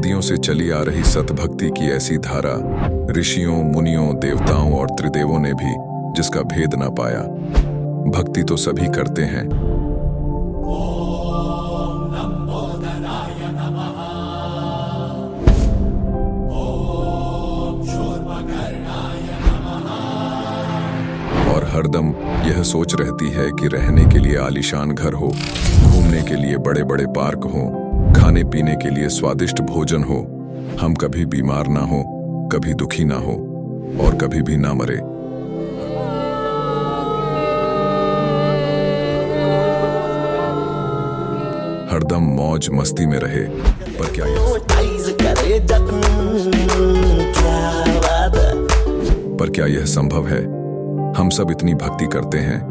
सदियों से चली आ रही सतभक्ति की ऐसी धारा, ऋषियों, मुनियों, देवताओं और त्रिदेवों ने भी जिसका भेद ना पाया। भक्ति तो सभी करते हैं, और हरदम यह सोच रहती है कि रहने के लिए आलीशान घर हो, घूमने के लिए बड़े बड़े पार्क हो, खाने पीने के लिए स्वादिष्ट भोजन हो, हम कभी बीमार ना हो, कभी दुखी ना हो और कभी भी ना मरे। हरदम मौज मस्ती में रहे। पर क्या यह संभव है? हम सब इतनी भक्ति करते हैं,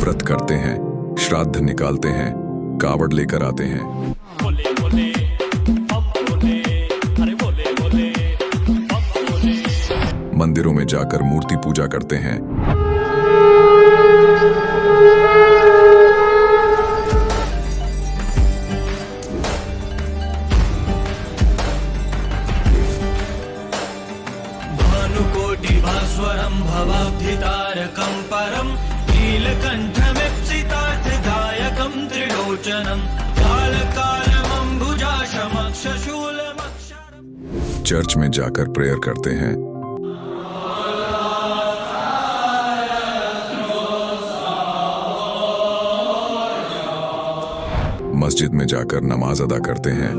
व्रत करते हैं, श्राद्ध निकालते हैं, कावड़ लेकर आते हैं, मंदिरों में जाकर मूर्ति पूजा करते हैं, भानुकोटिभास्वरं भवाब्धितारकं परं नीलकण्ठमीप्सितार्थदायकं त्रिलोचनं कालकालमम्बुजाशमक्षशूलमक्षरम्। चर्च में जाकर प्रेयर करते हैं, मस्जिद में जाकर नमाज अदा करते हैं,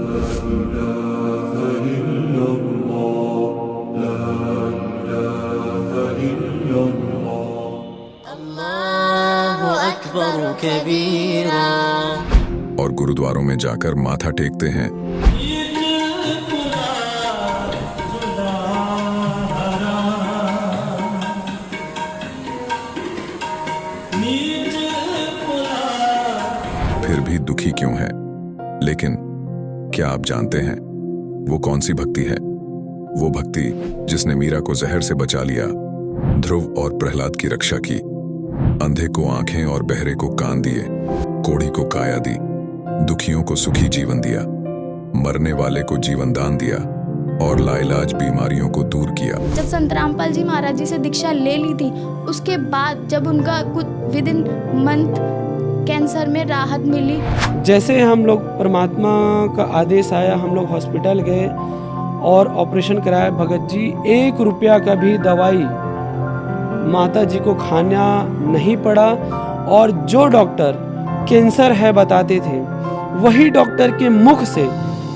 अल्लाहु अकबर कबीरा, और गुरुद्वारों में जाकर माथा टेकते हैं, फिर भी दुखी क्यों है? लेकिन क्या आप जानते हैं वो कौन सी भक्ति है? वो भक्ति जिसने मीरा को जहर से बचा लिया, ध्रुव और प्रहलाद की रक्षा की, अंधे को आंखें और बहरे को कान दिए, कोढ़ी को काया दी, दुखियों को सुखी जीवन दिया, मरने वाले को जीवन दान दिया और लाइलाज बीमारियों को दूर किया। जब संत रामपाल जी महाराज जी से दीक्षा ले ली थी, उसके बाद जब उनका कुछ विद इन मंथ कैंसर में राहत मिली। जैसे हम लोग परमात्मा का आदेश आया, हम लोग हॉस्पिटल गए और ऑपरेशन कराया। भगत जी 1 रुपया का भी दवाई माता जी को खाना नहीं पड़ा, और जो डॉक्टर कैंसर है बताते थे, वही डॉक्टर के मुख से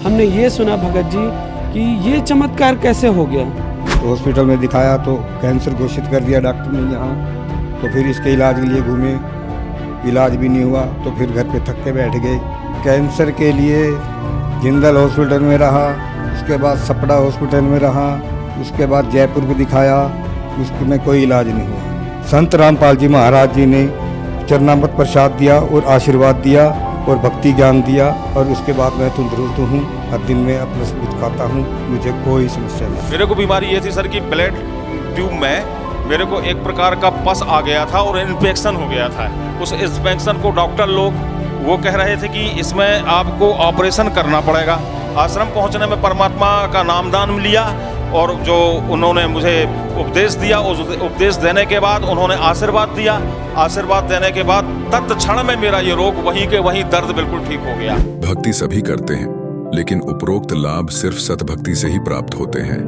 हमने ये सुना भगत जी कि ये चमत्कार कैसे हो गया। तो हॉस्पिटल में दिखाया तो कैंसर घोषित कर दिया डॉक्टर ने यहाँ। तो फिर इसके इलाज के लिए घूमे, इलाज भी नहीं हुआ, तो फिर घर पे थक के बैठ गए। कैंसर के लिए जिंदल हॉस्पिटल में रहा, उसके बाद सपड़ा हॉस्पिटल में रहा, उसके बाद जयपुर को दिखाया, उसमें कोई इलाज नहीं हुआ। संत रामपाल जी महाराज जी ने चरणामृत प्रसाद दिया और आशीर्वाद दिया और भक्ति ज्ञान दिया, और उसके बाद मैं तंदुरुस्त हूँ। हर दिन में अपना सब कुछ खाता हूँ, मुझे कोई समस्या नहीं। मेरे को बीमारी ये थी सर कि ब्लड ट्यूब में मेरे को एक प्रकार का पस आ गया था और इन्फेक्शन हो गया था। उस इन्फेक्शन को डॉक्टर लोग वो कह रहे थे कि इसमें आपको ऑपरेशन करना पड़ेगा। आश्रम पहुंचने में परमात्मा का नामदान लिया और जो उन्होंने मुझे उपदेश दिया, उस उपदेश देने के बाद उन्होंने आशीर्वाद दिया। आशीर्वाद देने के बाद तत्क्षण में मेरा ये रोग वहीं के वहीं दर्द बिल्कुल ठीक हो गया। भक्ति सभी करते हैं, लेकिन उपरोक्त लाभ सिर्फ सतभक्ति से ही प्राप्त होते हैं।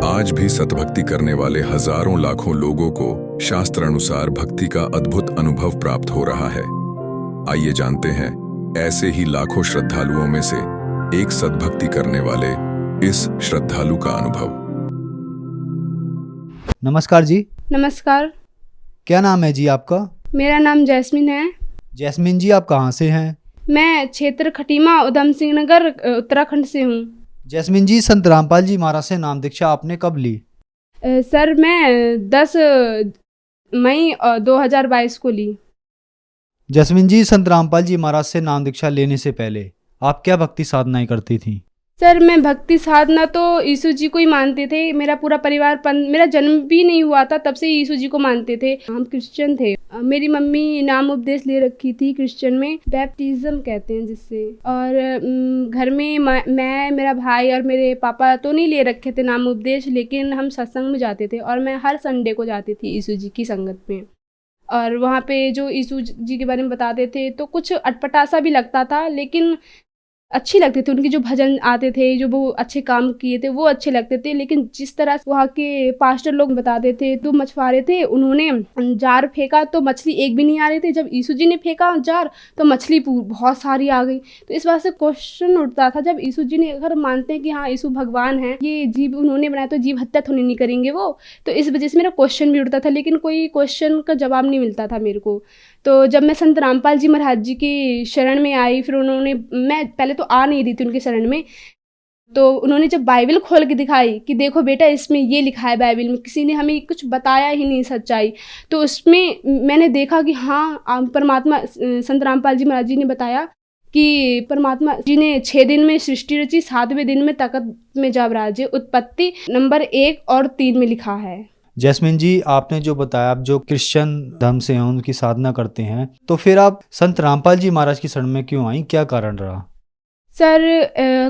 आज भी सतभक्ति करने वाले हजारों लाखों लोगों को शास्त्र अनुसार भक्ति का अद्भुत अनुभव प्राप्त हो रहा है। आइए जानते हैं ऐसे ही लाखों श्रद्धालुओं में से एक सतभक्ति करने वाले इस श्रद्धालु का अनुभव। नमस्कार जी। नमस्कार। क्या नाम है जी आपका? मेरा नाम जैस्मिन है। जैस्मिन जी, आप कहाँ से हैं? मैं क्षेत्र खटीमा उधम सिंह नगर उत्तराखंड से हूँ। जैस्मिन जी, संत रामपाल जी महाराज से नाम दीक्षा आपने कब ली? सर मैं 10 मई 2022 को ली। जैस्मिन जी, संत रामपाल जी महाराज से नाम दीक्षा लेने से पहले आप क्या भक्ति साधनाएं करती थी? सर मैं भक्ति साधना तो यीशु जी को ही मानते थे। मेरा पूरा परिवार मेरा जन्म भी नहीं हुआ था तब से यीशु जी को मानते थे। हम क्रिश्चियन थे। मेरी मम्मी नाम उपदेश ले रखी थी क्रिश्चियन में, बैप्टिज्म कहते हैं जिससे। और घर में मैं, मेरा भाई और मेरे पापा तो नहीं ले रखे थे नाम उपदेश, लेकिन हम सत्संग में जाते थे और मैं हर संडे को जाती थी यीशु जी की संगत में। और वहाँ पे जो यीशु जी के बारे में बताते थे तो कुछ अटपटा सा भी लगता था, लेकिन अच्छी लगती थी। उनके जो भजन आते थे, जो वो अच्छे काम किए थे वो अच्छे लगते थे। लेकिन जिस तरह से वहाँ के पास्टर लोग बताते थे, तो मछुआरे थे, उन्होंने जार फेंका तो मछली एक भी नहीं आ रही थी। जब यीशु जी ने फेंका जार तो मछली बहुत सारी आ गई। तो इस बात से क्वेश्चन उठता था, जब यीशु जी ने, अगर मानते हैं कि हाँ यीशु भगवान है, ये जीव उन्होंने बनाया, तो जीव हत्या तो नहीं करेंगे वो। तो इस वजह से मेरा क्वेश्चन भी उठता था, लेकिन कोई क्वेश्चन का जवाब नहीं मिलता था मेरे को। तो जब मैं संत रामपाल जी महाराज जी की शरण में आई, फिर उन्होंने, मैं पहले तो आ नहीं रही थी उनके शरण में, तो उन्होंने जब बाइबल खोल के दिखाई कि देखो बेटा इसमें ये लिखा है बाइबल में, किसी ने हमें कुछ बताया ही नहीं सच्चाई, तो उसमें मैंने देखा कि हाँ परमात्मा, संत रामपाल जी महाराज जी ने बताया कि परमात्मा जी ने 6 दिन में सृष्टि रची, 7वें दिन में तख्त में जब राजे। उत्पत्ति नंबर 1 और 3 में लिखा है। जैस्मिन जी, आपने जो बताया, आप जो क्रिश्चियन धर्म से हैं, उनकी साधना करते हैं, तो फिर आप संत रामपाल जी महाराज की शरण में क्यों आई, क्या कारण रहा? सर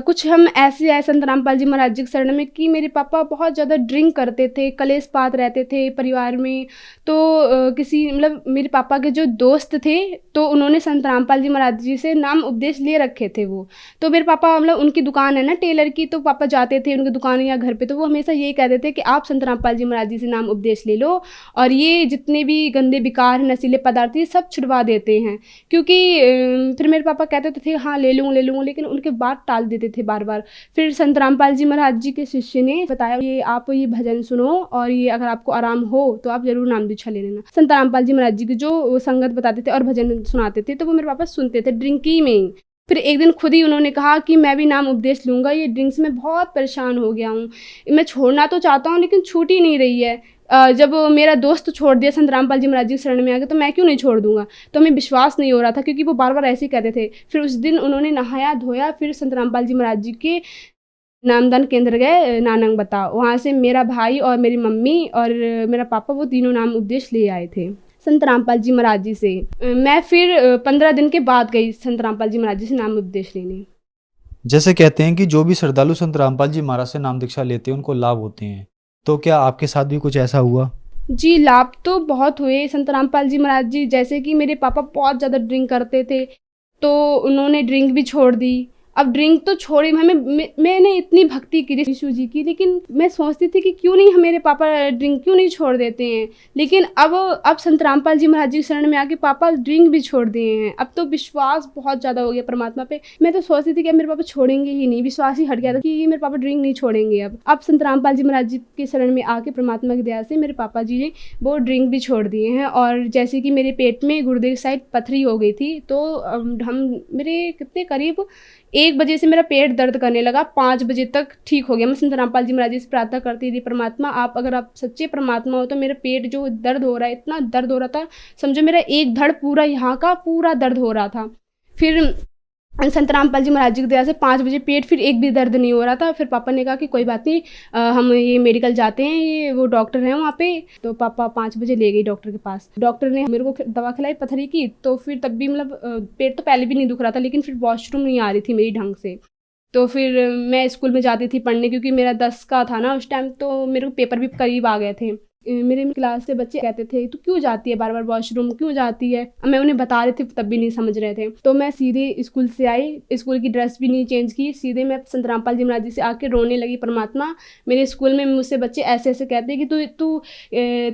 कुछ हम ऐसे आए संत रामपाल जी महाराज जी के शरण में कि मेरे पापा बहुत ज़्यादा ड्रिंक करते थे, कलेश पात रहते थे परिवार में। तो किसी, मतलब मेरे पापा के जो दोस्त थे, तो उन्होंने संत रामपाल जी महाराज जी से नाम उपदेश ले रखे थे वो। तो मेरे पापा, मतलब उनकी दुकान है ना टेलर की, तो पापा जाते थे उनकी दुकान या घर पे, तो वो हमेशा यही कहते थे कि आप संत रामपाल जी महाराज जी से नाम उपदेश ले लो, और ये जितने भी गंदे विकार, नशीले पदार्थ, ये सब छुड़वा देते हैं। क्योंकि फिर मेरे पापा कहते थे हाँ ले लूँगा, लेकिन उनके बात टाल देते थे बार बार। फिर संत रामपाल जी महाराज जी के शिष्य ने बताया, ये आप ये भजन सुनो, और ये अगर आपको आराम हो तो आप जरूर नाम दीक्षा ले लेना। संत रामपाल जी महाराज जी की जो संगत बताते थे और भजन सुनाते थे, तो वो मेरे पापा सुनते थे ड्रिंकी में ही। फिर एक दिन खुद ही उन्होंने कहा कि मैं भी नाम उपदेश लूँगा, ये ड्रिंक्स में बहुत परेशान हो गया हूँ, मैं छोड़ना तो चाहता हूँ लेकिन छूट ही नहीं रही है। जब मेरा दोस्त छोड़ दिया संत रामपाल जी महाराज जी शरण में आ गए, तो मैं क्यों नहीं छोड़ दूंगा। तो हमें विश्वास नहीं हो रहा था, क्योंकि वो बार बार ऐसे ही कहते थे। फिर उस दिन उन्होंने नहाया धोया, फिर संत रामपाल जी महाराज जी के नामदान केंद्र गए, नानंग बता। वहाँ से मेरा भाई और मेरी मम्मी और मेरा पापा, वो तीनों नाम उपदेश ले आए थे संत रामपाल जी महाराज जी से। मैं फिर 15 दिन के बाद गई संत रामपाल जी महाराज जी से नाम उपदेश लेने। जैसे कहते हैं कि जो भी श्रद्धालु संत रामपाल जी महाराज से नाम दीक्षा लेते हैं उनको लाभ होते हैं, तो क्या आपके साथ भी कुछ ऐसा हुआ? जी, लाभ तो बहुत हुए संत रामपाल जी महाराज जी। जैसे कि मेरे पापा बहुत ज़्यादा ड्रिंक करते थे, तो उन्होंने ड्रिंक भी छोड़ दी। अब ड्रिंक तो छोड़ी, मैंने इतनी भक्ति की यीशु जी की, लेकिन मैं सोचती थी कि क्यों नहीं मेरे पापा ड्रिंक क्यों नहीं छोड़ देते हैं। लेकिन अब संत रामपाल जी महाराज जी शरण में आके पापा ड्रिंक भी छोड़ दिए हैं। अब तो विश्वास बहुत ज़्यादा हो गया परमात्मा पे। मैं तो सोचती थी कि मेरे पापा छोड़ेंगे ही नहीं, विश्वास ही हट गया था कि ये मेरे पापा ड्रिंक नहीं छोड़ेंगे। अब संत रामपाल जी महाराज जी के शरण में आके परमात्मा की दया से मेरे पापा जी ने वो ड्रिंक भी छोड़ दिए हैं। और जैसे कि मेरे पेट में गुर्दे की साइड पथरी हो गई थी, तो हम मेरे कितने करीब 1 बजे से मेरा पेट दर्द करने लगा, 5 बजे तक ठीक हो गया। मैं संत रामपाल जी महाराज जी से प्रार्थना करती थी, परमात्मा अगर आप सच्चे परमात्मा हो तो मेरा पेट जो दर्द हो रहा है, इतना दर्द हो रहा था, समझो मेरा एक धड़ पूरा यहाँ का पूरा दर्द हो रहा था। फिर संत रामपाल जी महाराज जी की दया से 5 बजे पेट फिर एक भी दर्द नहीं हो रहा था। फिर पापा ने कहा कि कोई बात नहीं, हम ये मेडिकल जाते हैं, ये वो डॉक्टर हैं वहाँ पे। तो पापा 5 बजे ले गई डॉक्टर के पास। डॉक्टर ने मेरे को दवा खिलाई पथरी की, तो फिर तब भी मतलब पेट तो पहले भी नहीं दुख रहा था, लेकिन फिर वॉशरूम नहीं आ रही थी मेरी ढंग से। तो फिर मैं स्कूल में जाती थी पढ़ने, क्योंकि मेरा 10 का था ना उस टाइम, तो मेरे को पेपर भी करीब आ गए थे। मेरे क्लास से बच्चे कहते थे तू क्यों जाती है बार बार वॉशरूम, क्यों जाती है। मैं उन्हें बता रही थी, तब भी नहीं समझ रहे थे। तो मैं सीधे स्कूल से आई, स्कूल की ड्रेस भी नहीं चेंज की, सीधे मैं संत रामपाल जी महाराज जी से आके रोने लगी। परमात्मा, मेरे स्कूल में मुझसे बच्चे ऐसे ऐसे कहते हैं कि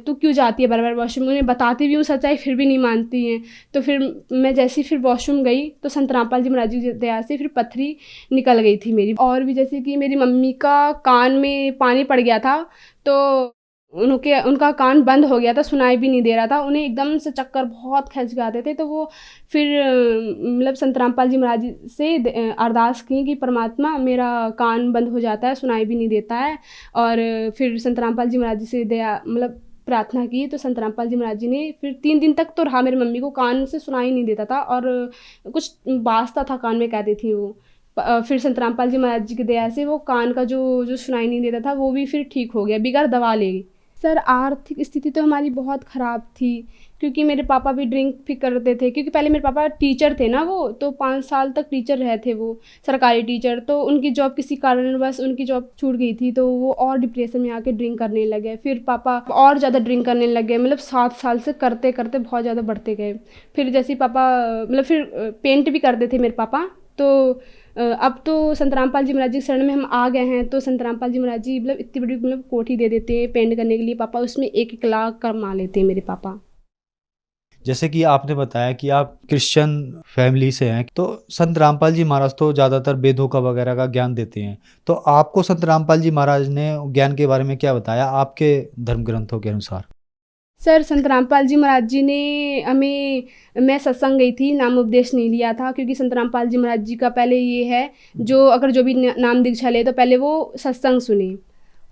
तू क्यों जाती है बार बार वॉशरूम। उन्हें बताती भी हूँ सच्चाई, फिर भी नहीं मानती हैं। तो फिर मैं जैसे ही फिर वॉशरूम गई, तो संत रामपाल जी महाराज जी की दया से फिर पथरी निकल गई थी मेरी। और भी जैसे कि मेरी मम्मी का कान में पानी पड़ गया था, तो उनका कान बंद हो गया था, सुनाई भी नहीं दे रहा था। उन्हें एकदम से चक्कर बहुत खींच के आते थे। तो वो फिर मतलब संत रामपाल जी महाराज जी से अरदास की कि परमात्मा मेरा कान बंद हो जाता है, सुनाई भी नहीं देता है। और फिर संत रामपाल जी महाराज जी से दया मतलब प्रार्थना की, तो संत रामपाल जी महाराज जी ने फिर 3 दिन तक तो रहा, मेरी मम्मी को कान से सुनाई नहीं देता था और कुछ बाजता था कान में, कहती थी वो। फिर संत रामपाल जी महाराज जी की दया से वो कान का जो सुनाई नहीं देता था वो भी फिर ठीक हो गया, बिगैर दवा ले गई। सर आर्थिक स्थिति तो हमारी बहुत ख़राब थी, क्योंकि मेरे पापा भी ड्रिंक भी करते थे। क्योंकि पहले मेरे पापा टीचर थे ना, वो तो 5 साल तक टीचर रहे थे, वो सरकारी टीचर। तो उनकी जॉब किसी कारणवश उनकी जॉब छूट गई थी, तो वो और डिप्रेशन में आके ड्रिंक करने लगे। फिर पापा और ज़्यादा ड्रिंक करने लगे, मतलब 7 साल से करते करते बहुत ज़्यादा बढ़ते गए। फिर जैसे ही पापा मतलब फिर पेंट भी करते थे मेरे पापा। तो अब तो संत रामपाल जी महाराज जी शरण में हम आ गए हैं। तो संत रामपाल जी महाराज जी मतलब इतनी बड़ी मतलब कोठी दे देते हैं पेंट करने के लिए पापा, उसमें 1-1 लाख कमा लेते हैं मेरे पापा। जैसे कि आपने बताया कि आप क्रिश्चियन फैमिली से हैं, तो संत रामपाल जी महाराज तो ज़्यादातर वेदों का वगैरह का ज्ञान देते हैं। तो आपको संत रामपाल जी महाराज ने ज्ञान के बारे में क्या बताया आपके धर्म ग्रंथों के अनुसार? सर संत रामपाल जी महाराज जी ने हमें, मैं सत्संग गई थी, नाम उपदेश नहीं लिया था, क्योंकि संत रामपाल जी महाराज जी का पहले ये है, जो अगर जो भी नाम दीक्षा ले तो पहले वो सत्संग सुने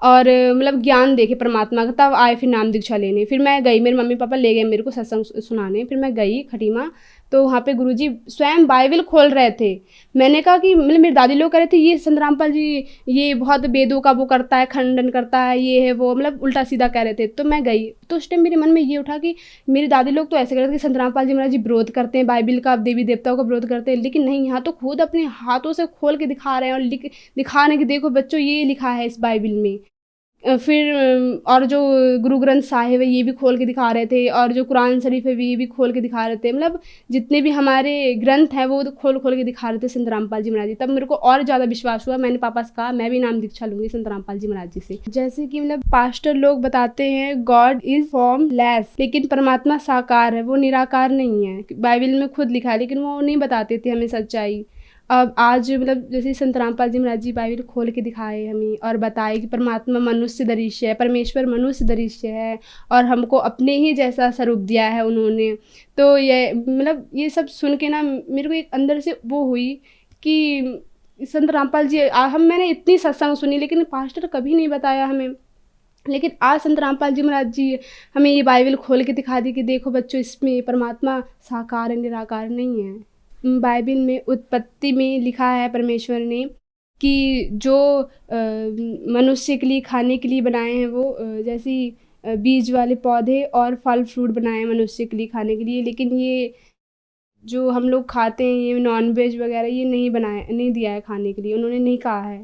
और मतलब ज्ञान देखे परमात्मा का, तब आए फिर नाम दीक्षा लेने। फिर मैं गई, मेरे मम्मी पापा ले गए मेरे को सत्संग सुनाने। फिर मैं गई खटीमा, तो वहाँ पे गुरुजी स्वयं बाइबल खोल रहे थे। मैंने कहा कि मतलब मेरी दादी लोग कह रहे थे ये संत रामपाल जी ये बहुत वेदों का वो करता है, खंडन करता है, ये है वो, मतलब उल्टा सीधा कह रहे थे। तो मैं गई, तो उस टाइम मेरे मन में ये उठा कि मेरी दादी लोग तो ऐसे कह रहे थे कि संत रामपाल जी महाराज जी विरोध करते हैं बाइबल का, देवी देवताओं का विरोध करते हैं, लेकिन नहीं, यहाँ तो खुद अपने हाथों से खोल के दिखा रहे हैं और दिखाने की देखो बच्चों ये लिखा है इस बाइबल में। फिर और जो गुरु ग्रंथ साहिब है ये भी खोल के दिखा रहे थे, और जो कुरान शरीफ है ये भी खोल के दिखा रहे थे। मतलब जितने भी हमारे ग्रंथ हैं वो तो खोल के दिखा रहे थे संत रामपाल जी महाराज जी। तब मेरे को और ज़्यादा विश्वास हुआ, मैंने पापा से कहा मैं भी नाम दीक्षा लूँगी संत रामपाल जी महाराज जी से। जैसे कि मतलब पास्टर लोग बताते हैं गॉड इज़ फॉर्मलेस, लेकिन परमात्मा साकार है, वो निराकार नहीं है। बाइबल में खुद लिखा है, लेकिन वो नहीं बताते थे हमें सच्चाई। अब आज मतलब जैसे संत रामपाल जी महाराज जी बाइबल खोल के दिखाए हमें और बताए कि परमात्मा मनुष्य दृश्य है, परमेश्वर मनुष्य दृश्य है, और हमको अपने ही जैसा स्वरूप दिया है उन्होंने। तो ये मतलब ये सब सुन के ना मेरे को एक अंदर से वो हुई कि संत रामपाल जी मैंने इतनी सत्संग सुनी, लेकिन पास्टर कभी नहीं बताया हमें। लेकिन आज संत रामपाल जी महाराज जी हमें ये बाइबल खोल के दिखा दी कि देखो बच्चों इसमें परमात्मा साकार है, निराकार नहीं है। बाइबल में उत्पत्ति में लिखा है परमेश्वर ने कि जो मनुष्य के लिए खाने के लिए बनाए हैं वो जैसे बीज वाले पौधे और फल फ्रूट बनाए हैं मनुष्य के लिए खाने के लिए, लेकिन ये जो हम लोग खाते हैं ये नॉन वेज वगैरह ये नहीं दिया है खाने के लिए, उन्होंने नहीं कहा है।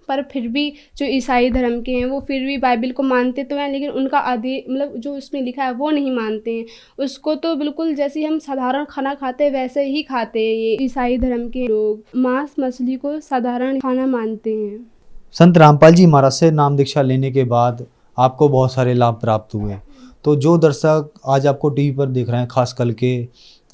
पर फिर भी जो ईसाई धर्म के हैं वो फिर भी बाइबल को मानते तो हैं, लेकिन उनका मतलब जो उसमें लिखा है वो नहीं मानते हैं। उसको तो बिल्कुल जैसे हम साधारण खाना खाते हैं वैसे ही खाते हैं ये ईसाई धर्म के लोग, मांस मछली को साधारण खाना मानते हैं। संत रामपाल जी महाराज से नाम दीक्षा लेने के बाद आपको बहुत सारे लाभ प्राप्त हुए, तो जो दर्शक आज आपको टीवी पर देख रहे हैं, खास करके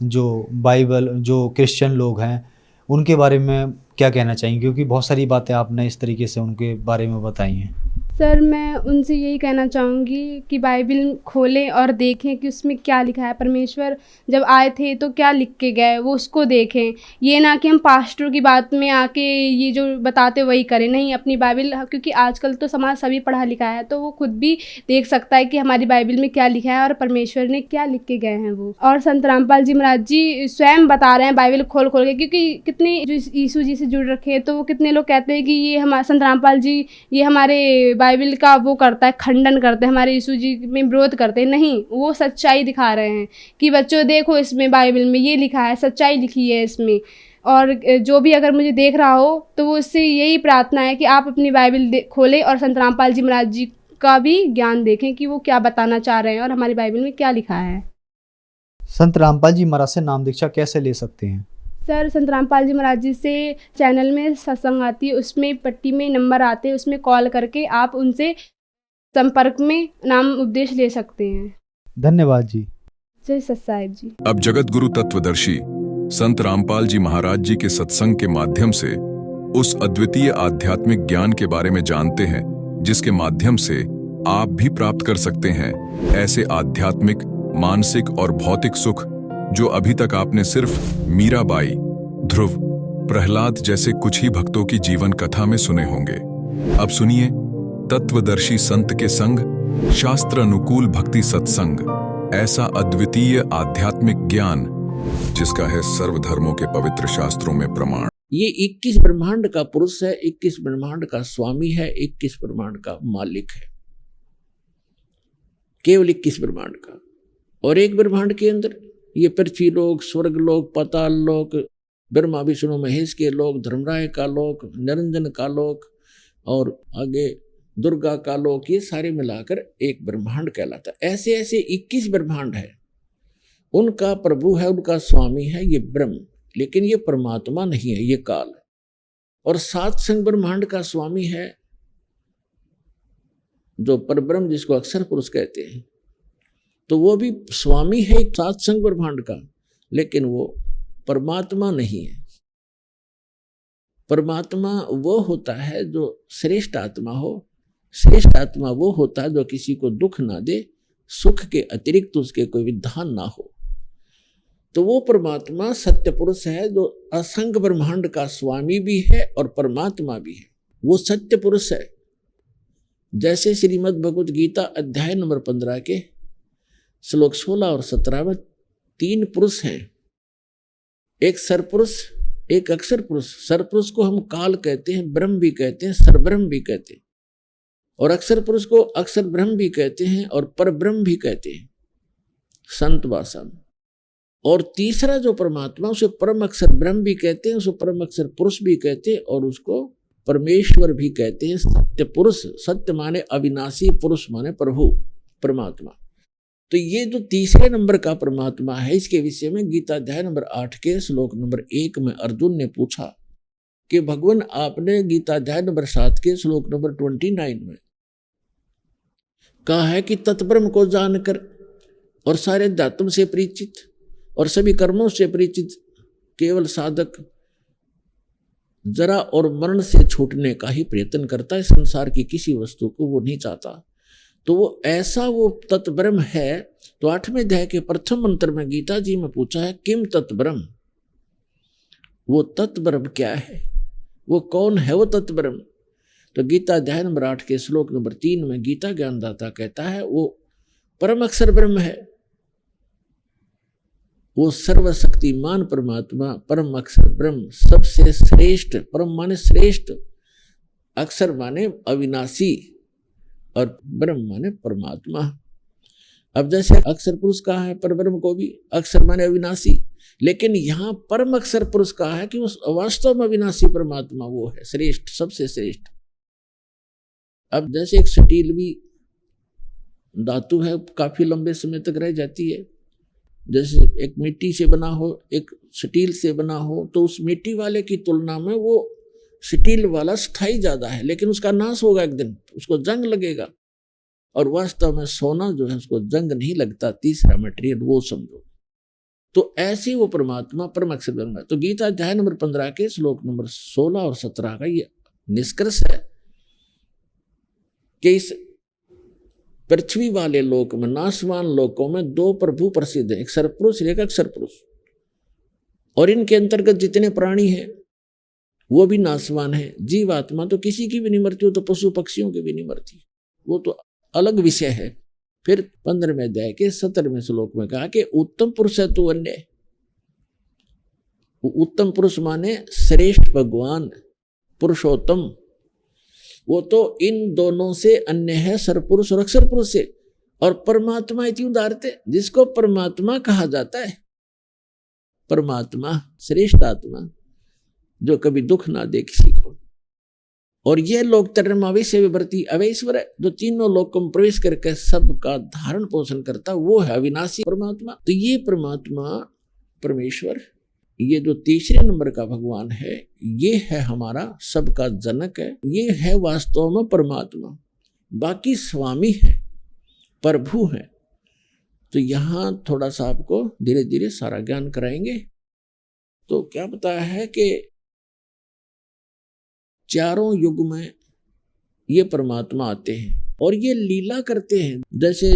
जो बाइबल जो क्रिश्चियन लोग हैं, उनके बारे में क्या कहना चाहेंगे? क्योंकि बहुत सारी बातें आपने इस तरीके से उनके बारे में बताई हैं। सर मैं उनसे यही कहना चाहूँगी कि बाइबल खोलें और देखें कि उसमें क्या लिखा है। परमेश्वर जब आए थे तो क्या लिख के गए वो उसको देखें, ये ना कि हम पास्टर की बात में आके ये जो बताते वही करें। नहीं, अपनी बाइबल, क्योंकि आजकल तो समाज सभी पढ़ा लिखा है तो वो खुद भी देख सकता है कि हमारी बाइबल में क्या लिखा है और परमेश्वर ने क्या लिख के गए हैं वो। और संत रामपाल जी महाराज जी स्वयं बता रहे हैं बाइबल खोल के, क्योंकि कितने जो यीशु जी से जुड़ रखे हैं तो वो कितने लोग कहते हैं कि ये हमारे संत रामपाल जी ये हमारे बाइबल का वो करता है, खंडन करते हैं, हमारे यीशु जी में विरोध करते हैं। नहीं, वो सच्चाई दिखा रहे हैं कि बच्चों देखो इसमें बाइबल में ये लिखा है, सच्चाई लिखी है इसमें। और जो भी अगर मुझे देख रहा हो तो वो उससे यही प्रार्थना है कि आप अपनी बाइबल खोलें और संत रामपाल जी महाराज जी का भी ज्ञान देखें कि वो क्या बताना चाह रहे हैं और हमारी बाइबल में क्या लिखा है। संत रामपाल जी महाराज से नाम दीक्षा कैसे ले सकते हैं? सर संत रामपाल जी महाराज जी से चैनल में सत्संग आती है, उसमें पट्टी में नंबर आते हैं, उसमें कॉल करके आप उनसे संपर्क में नाम उपदेश ले सकते हैं। धन्यवाद जी। जय सत साहिब जी। अब जगत गुरु तत्वदर्शी संत रामपाल जी महाराज जी के सत्संग के माध्यम से उस अद्वितीय आध्यात्मिक ज्ञान के बारे में जानते हैं जिसके माध्यम से आप भी प्राप्त कर सकते हैं ऐसे आध्यात्मिक, मानसिक और भौतिक सुख जो अभी तक आपने सिर्फ मीराबाई, ध्रुव, प्रहलाद जैसे कुछ ही भक्तों की जीवन कथा में सुने होंगे। अब सुनिए तत्वदर्शी संत के संग शास्त्र अनुकूल भक्ति सत्संग, ऐसा अद्वितीय आध्यात्मिक ज्ञान जिसका है सर्वधर्मों के पवित्र शास्त्रों में प्रमाण। ये 21 ब्रह्मांड का पुरुष है, 21 ब्रह्मांड का स्वामी है, 21 ब्रह्मांड का मालिक है। केवल 21 ब्रह्मांड का। और एक ब्रह्मांड के अंदर ये पृथ्वी लोक, स्वर्ग लोक, पाताल लोक, ब्रह्मा विष्णु महेश के लोक, धर्मराय का लोक, निरंजन का लोक और आगे दुर्गा का लोक, ये सारे मिलाकर एक ब्रह्मांड कहलाता है। ऐसे ऐसे 21 ब्रह्मांड है, उनका प्रभु है, उनका स्वामी है ये ब्रह्म, लेकिन ये परमात्मा नहीं है, ये काल है। और 7 संग ब्रह्मांड का स्वामी है जो परब्रह्म, जिसको अक्षर पुरुष कहते हैं, तो वो भी स्वामी है 7 संग ब्रह्मांड का, लेकिन वो परमात्मा नहीं है। परमात्मा वो होता है जो श्रेष्ठ आत्मा हो। श्रेष्ठ आत्मा वो होता है जो किसी को दुख ना दे, सुख के अतिरिक्त उसके कोई विधान ना हो। तो वो परमात्मा सत्य पुरुष है जो असंग ब्रह्मांड का स्वामी भी है और परमात्मा भी है। वो सत्य पुरुष है। जैसे श्रीमद् भगवद गीता अध्याय नंबर 15 के श्लोक 16 और 17 में 3 पुरुष हैं, एक सरपुरुष, एक अक्षर पुरुष। सरपुरुष को हम काल कहते हैं, ब्रह्म भी कहते हैं, सरब्रह्म भी कहते हैं, और अक्षर पुरुष को अक्षर ब्रह्म भी कहते हैं और परब्रह्म भी कहते हैं संत भाषा में। और तीसरा जो परमात्मा, उसे परम अक्षर ब्रह्म भी कहते हैं, उसे परम अक्षर पुरुष भी कहते हैं और उसको परमेश्वर भी कहते हैं, सत्य पुरुष। सत्य माने अविनाशी, पुरुष माने प्रभु, परमात्मा। तो ये जो तीसरे नंबर का परमात्मा है, इसके विषय में गीता अध्याय नंबर 8 के श्लोक नंबर 1 में अर्जुन ने पूछा कि भगवान आपने गीता अध्याय नंबर 7 के श्लोक नंबर 29 में कहा है कि तत्ब्रह्म को जानकर और सारे अध्यात्म से परिचित और सभी कर्मों से परिचित केवल साधक जरा और मरण से छूटने का ही प्रयत्न करता है, संसार की किसी वस्तु को वो नहीं चाहता। तो वो ऐसा वो तत्ब्रह्म है। तो 8वें अध्याय के प्रथम मंत्र में गीता जी में पूछा है किम तत्ब्रह्म, वो तत्ब्रह्म क्या है, वो कौन है वो तत्ब्रह्म। तो गीता अध्याय नंबर 8 के श्लोक नंबर 3 में गीता ज्ञानदाता कहता है वो परम अक्षर ब्रह्म है, वो सर्वशक्तिमान परमात्मा, परम अक्षर ब्रह्म, सबसे श्रेष्ठ। परम माने श्रेष्ठ, अक्षर माने अविनाशी और ब्रह्म माने परमात्मा। अब जैसे अक्षर पुरुष कहा है परब्रह्म को भी अक्षर माने अविनाशी, लेकिन यहाँ परम अक्षर पुरुष कहा है कि वो वास्तव में अविनाशी परमात्मा वो है श्रेष्ठ, सबसे श्रेष्ठ। अब जैसे एक स्टील भी धातु है, काफी लंबे समय तक रह जाती है। जैसे एक मिट्टी से बना हो, एक स्टील से बना हो, तो उस मिट्टी वाले की तुलना में वो स्टील वाला स्थायी ज्यादा है, लेकिन उसका नाश होगा एक दिन, उसको जंग लगेगा। और वास्तव में सोना जो है उसको जंग नहीं लगता, तीसरा मटेरियल वो समझो। तो ऐसे वो परमात्मा परम अक्षर ब्रह्म है। तो गीता अध्याय नंबर 15 के श्लोक नंबर 16 और 17 का ये निष्कर्ष है कि इस पृथ्वी वाले लोक में, नाशवान लोकों में 2 प्रभु प्रसिद्ध है, एक सरपुरुष एक अक्षर पुरुष। और इनके अंतर्गत जितने प्राणी हैं वो भी नाशवान है। जीवात्मा तो किसी की भी नहीं मरती, हो तो पशु पक्षियों की भी नहीं मरती, वो तो अलग विषय है। फिर 15वें अध्याय के 17वें श्लोक में कहा कि उत्तम पुरुष है तू अन्य। उत्तम पुरुष माने श्रेष्ठ भगवान, पुरुषोत्तम। वो तो इन दोनों से अन्य है, सरपुरुष और अक्षर पुरुष से। और परमात्मा इति उदारते, जिसको परमात्मा कहा जाता है, परमात्मा श्रेष्ठ आत्मा जो कभी दुख ना दे किसी को। और यह लोक तरमावेश विवर्ती अवैश्वर है, जो तीनों लोकों में प्रवेश करके सबका धारण पोषण करता, वो है अविनाशी परमात्मा। तो ये परमात्मा परमेश्वर, ये जो तीसरे नंबर का भगवान है, ये है हमारा सबका जनक है, ये है वास्तव में परमात्मा। बाकी स्वामी है, प्रभु है। तो यहाँ थोड़ा सा आपको धीरे धीरे सारा ज्ञान कराएंगे। तो क्या बताया है कि चारों युग में ये परमात्मा आते हैं और ये लीला करते हैं। जैसे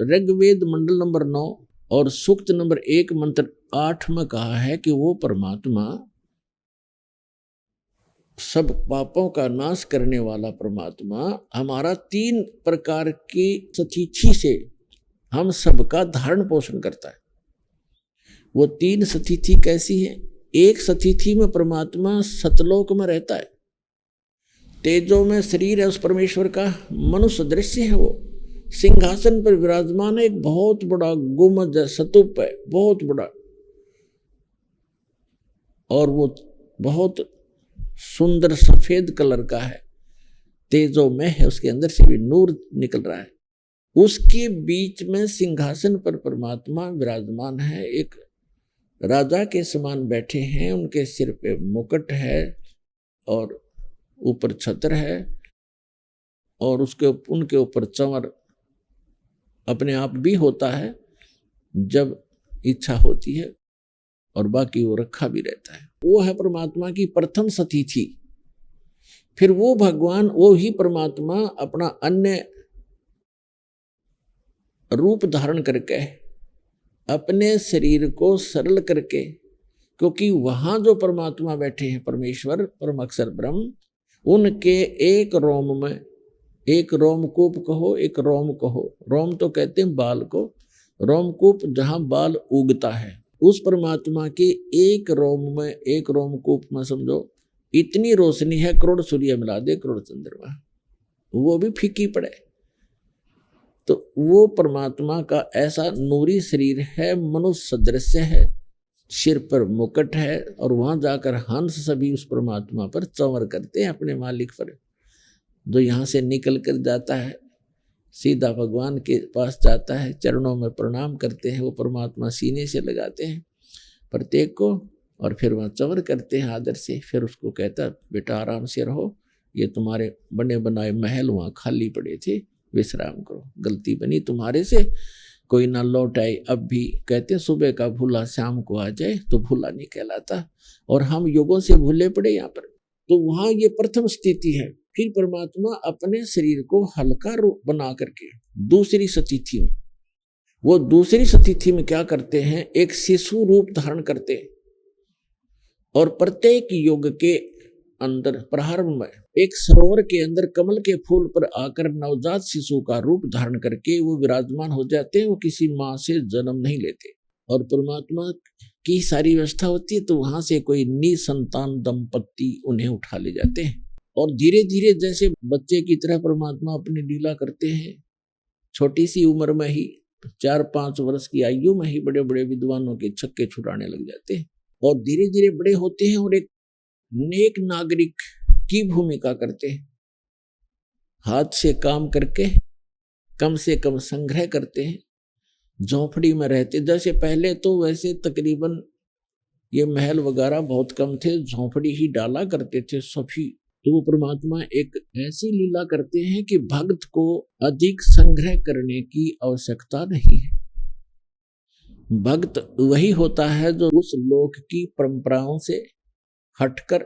ऋग्वेद मंडल नंबर 9 और सूक्त नंबर 1 मंत्र 8 में कहा है कि वो परमात्मा सब पापों का नाश करने वाला परमात्मा हमारा 3 प्रकार की सतिथि से हम सबका धारण पोषण करता है। वो 3 सतिथि कैसी है? एक सतिथि में परमात्मा सतलोक में रहता है, तेजो में शरीर है उस परमेश्वर का, मनुष्य दृश्य है वो। सिंहासन पर विराजमान है, एक बहुत बड़ा गुम्बद है, स्तूप है, बहुत बड़ा, और वो बहुत सुंदर सफेद कलर का है, तेजोमय है, उसके अंदर से भी नूर निकल रहा है। उसके बीच में सिंहासन पर परमात्मा विराजमान है, एक राजा के समान बैठे हैं, उनके सिर पे मुकुट है और ऊपर छत्र है, और उनके ऊपर चंवर अपने आप भी होता है जब इच्छा होती है, और बाकी वो रखा भी रहता है। वो है परमात्मा की प्रथम सतिथि। फिर वो भगवान, वो ही परमात्मा अपना अन्य रूप धारण करके, अपने शरीर को सरल करके, क्योंकि वहां जो परमात्मा बैठे हैं परमेश्वर परम अक्षर ब्रह्म, उनके एक रोम में, एक रोमकूप कहो, एक रोम कहो, रोम तो कहते हैं बाल को, रोमकूप जहां बाल उगता है, उस परमात्मा के एक रोम में, एक रोमकूप में समझो इतनी रोशनी है, करोड़ सूर्य मिला दे, करोड़ चंद्रमा, वो भी फीकी पड़े। तो वो परमात्मा का ऐसा नूरी शरीर है, मनुष्य सदृश है, सिर पर मुकुट है, और वहां जाकर हंस सभी उस परमात्मा पर चंवर करते हैं, अपने मालिक पर। जो यहाँ से निकल कर जाता है सीधा भगवान के पास जाता है, चरणों में प्रणाम करते हैं, वो परमात्मा सीने से लगाते हैं प्रत्येक को, और फिर वहाँ चंवर करते हैं आदर से। फिर उसको कहता बेटा आराम से रहो, ये तुम्हारे बने बनाए महल वहाँ खाली पड़े थे, विश्राम करो, गलती बनी तुम्हारे से, कोई ना लौट आए। अब भी कहते हैं सुबह का भूला शाम को आ जाए तो भूला नहीं कहलाता, और हम युगों से भूले पड़े यहाँ पर। तो वहाँ ये प्रथम स्थिति है। फिर परमात्मा अपने शरीर को हल्का रूप बना करके दूसरी स्थिति में, वो दूसरी स्थिति में क्या करते हैं, एक शिशु रूप धारण करते हैं, और प्रत्येक युग के अंदर प्रारंभ में एक सरोवर के अंदर कमल के फूल पर आकर नवजात शिशु का रूप धारण करके वो विराजमान हो जाते हैं। वो किसी माँ से जन्म नहीं लेते, और परमात्मा की सारी व्यवस्था होती है, तो वहां से कोई निसंतान दंपत्ति उन्हें उठा ले जाते हैं, और धीरे धीरे जैसे बच्चे की तरह परमात्मा अपनी लीला करते हैं। छोटी सी उम्र में ही 4-5 वर्ष की आयु में ही बड़े बड़े विद्वानों के छक्के छुड़ाने लग जाते हैं, और धीरे धीरे बड़े होते हैं और एक नेक नागरिक की भूमिका करते हैं। हाथ से काम करके कम से कम संग्रह करते हैं, झोंपड़ी में रहते। जैसे पहले तो वैसे तकरीबन ये महल वगैरह बहुत कम थे, झोंपड़ी ही डाला करते थे सभी। तो वो परमात्मा एक ऐसी लीला करते हैं कि भक्त को अधिक संग्रह करने की आवश्यकता नहीं है। भक्त वही होता है जो उस लोक की परंपराओं से हटकर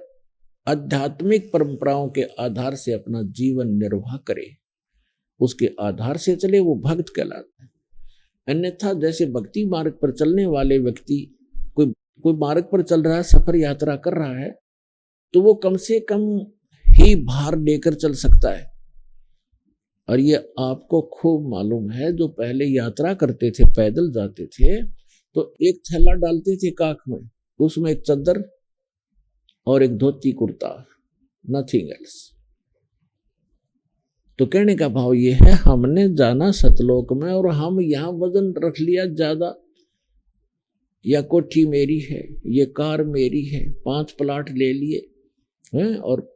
आध्यात्मिक परंपराओं के आधार से अपना जीवन निर्वाह करे, उसके आधार से चले, वो भक्त कहलाता है। अन्यथा जैसे भक्ति मार्ग पर चलने वाले व्यक्ति, कोई मार्ग पर चल रहा है, सफर यात्रा कर रहा है, तो वो कम से कम ही भार लेकर चल सकता है। और ये आपको खूब मालूम है, जो पहले यात्रा करते थे, पैदल जाते थे, तो एक थैला डालते थे काख में, उसमें एक चद्दर और एक धोती कुर्ता, नथिंग एल्स। तो कहने का भाव ये है, हमने जाना सतलोक में, और हम यहाँ वजन रख लिया ज्यादा, या कोठी मेरी है, ये कार मेरी है, 5 प्लाट ले लिए हैं, और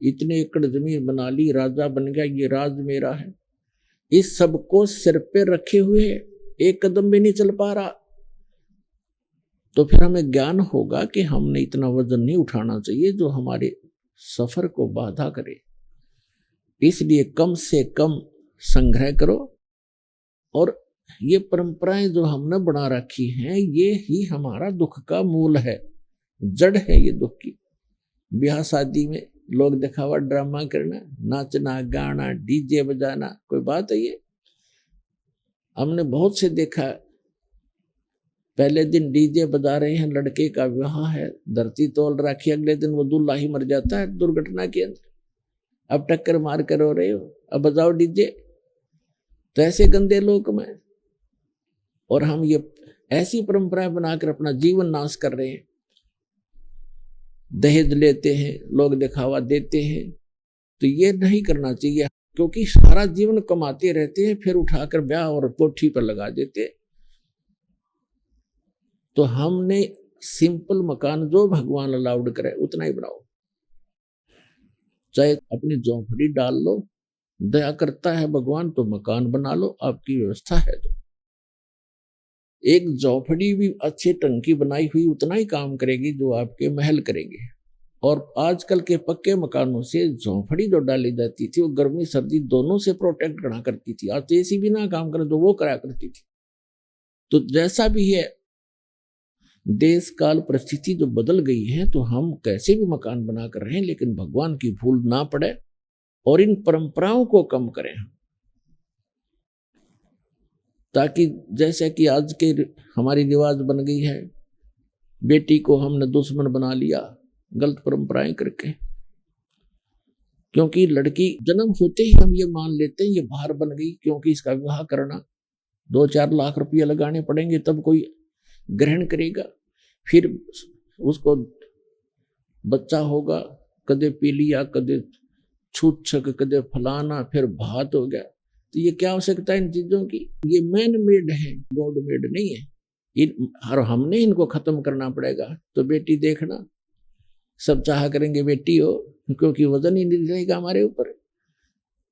इतने एकड़ जमीन बना ली, राजा बन गया, ये राज मेरा है। इस सब को सिर पे रखे हुए एक कदम भी नहीं चल पा रहा, तो फिर हमें ज्ञान होगा कि हमने इतना वजन नहीं उठाना चाहिए जो हमारे सफर को बाधा करे। इसलिए कम से कम संग्रह करो, और ये परंपराएं जो हमने बना रखी हैं, ये ही हमारा दुख का मूल है, जड़ है ये दुख की। ब्याह शादी में लोग दिखावा ड्रामा करना, नाचना गाना, डीजे बजाना, कोई बात है ये? हमने बहुत से देखा, पहले दिन डीजे बजा रहे हैं, लड़के का विवाह है, धरती तोल रखी, अगले दिन वो दूल्हा ही मर जाता है दुर्घटना के अंदर। अब टक्कर मार कर रो रहे हो, अब बजाओ डीजे। तो ऐसे गंदे लोक में, और हम ये ऐसी परंपराएं बनाकर अपना जीवन नाश कर रहे हैं। दहेज लेते हैं, लोग दिखावा देते हैं, तो ये नहीं करना चाहिए। क्योंकि सारा जीवन कमाते रहते हैं, फिर उठाकर ब्याह और कोठी पर लगा देते। तो हमने सिंपल मकान जो भगवान अलाउड करे उतना ही बनाओ, चाहे अपनी झोंपड़ी डाल लो, दया करता है भगवान तो मकान बना लो, आपकी व्यवस्था है तो। एक झोंपड़ी भी अच्छे ढंग की बनाई हुई उतना ही काम करेगी जो आपके महल करेंगे। और आजकल के पक्के मकानों से झोंपड़ी जो डाली जाती थी वो गर्मी सर्दी दोनों से प्रोटेक्ट करना करती थी। आज एसी भी ना काम करे तो वो करा करती थी। तो जैसा भी है, देश काल परिस्थिति जो बदल गई है, तो हम कैसे भी मकान बना कर रहे हैं, लेकिन भगवान की भूल ना पड़े और इन परंपराओं को कम करें, ताकि जैसे कि आज के हमारी रिवाज बन गई है, बेटी को हमने दुश्मन बना लिया गलत परंपराएं करके। क्योंकि लड़की जन्म होते ही हम ये मान लेते हैं ये भार बन गई, क्योंकि इसका विवाह करना 2-4 लाख रुपया लगाने पड़ेंगे तब कोई ग्रहण करेगा। फिर उसको बच्चा होगा, कदे पी लिया, कदे छूत छक, कदे फलाना, फिर भात हो गया। तो ये क्या आवश्यकता है इन चीजों की? ये मैन मेड है, गॉड मेड नहीं है। और हमने इनको खत्म करना पड़ेगा। तो बेटी देखना, सब चाह करेंगे बेटी हो, क्योंकि वजन ही नहीं रहेगा हमारे ऊपर।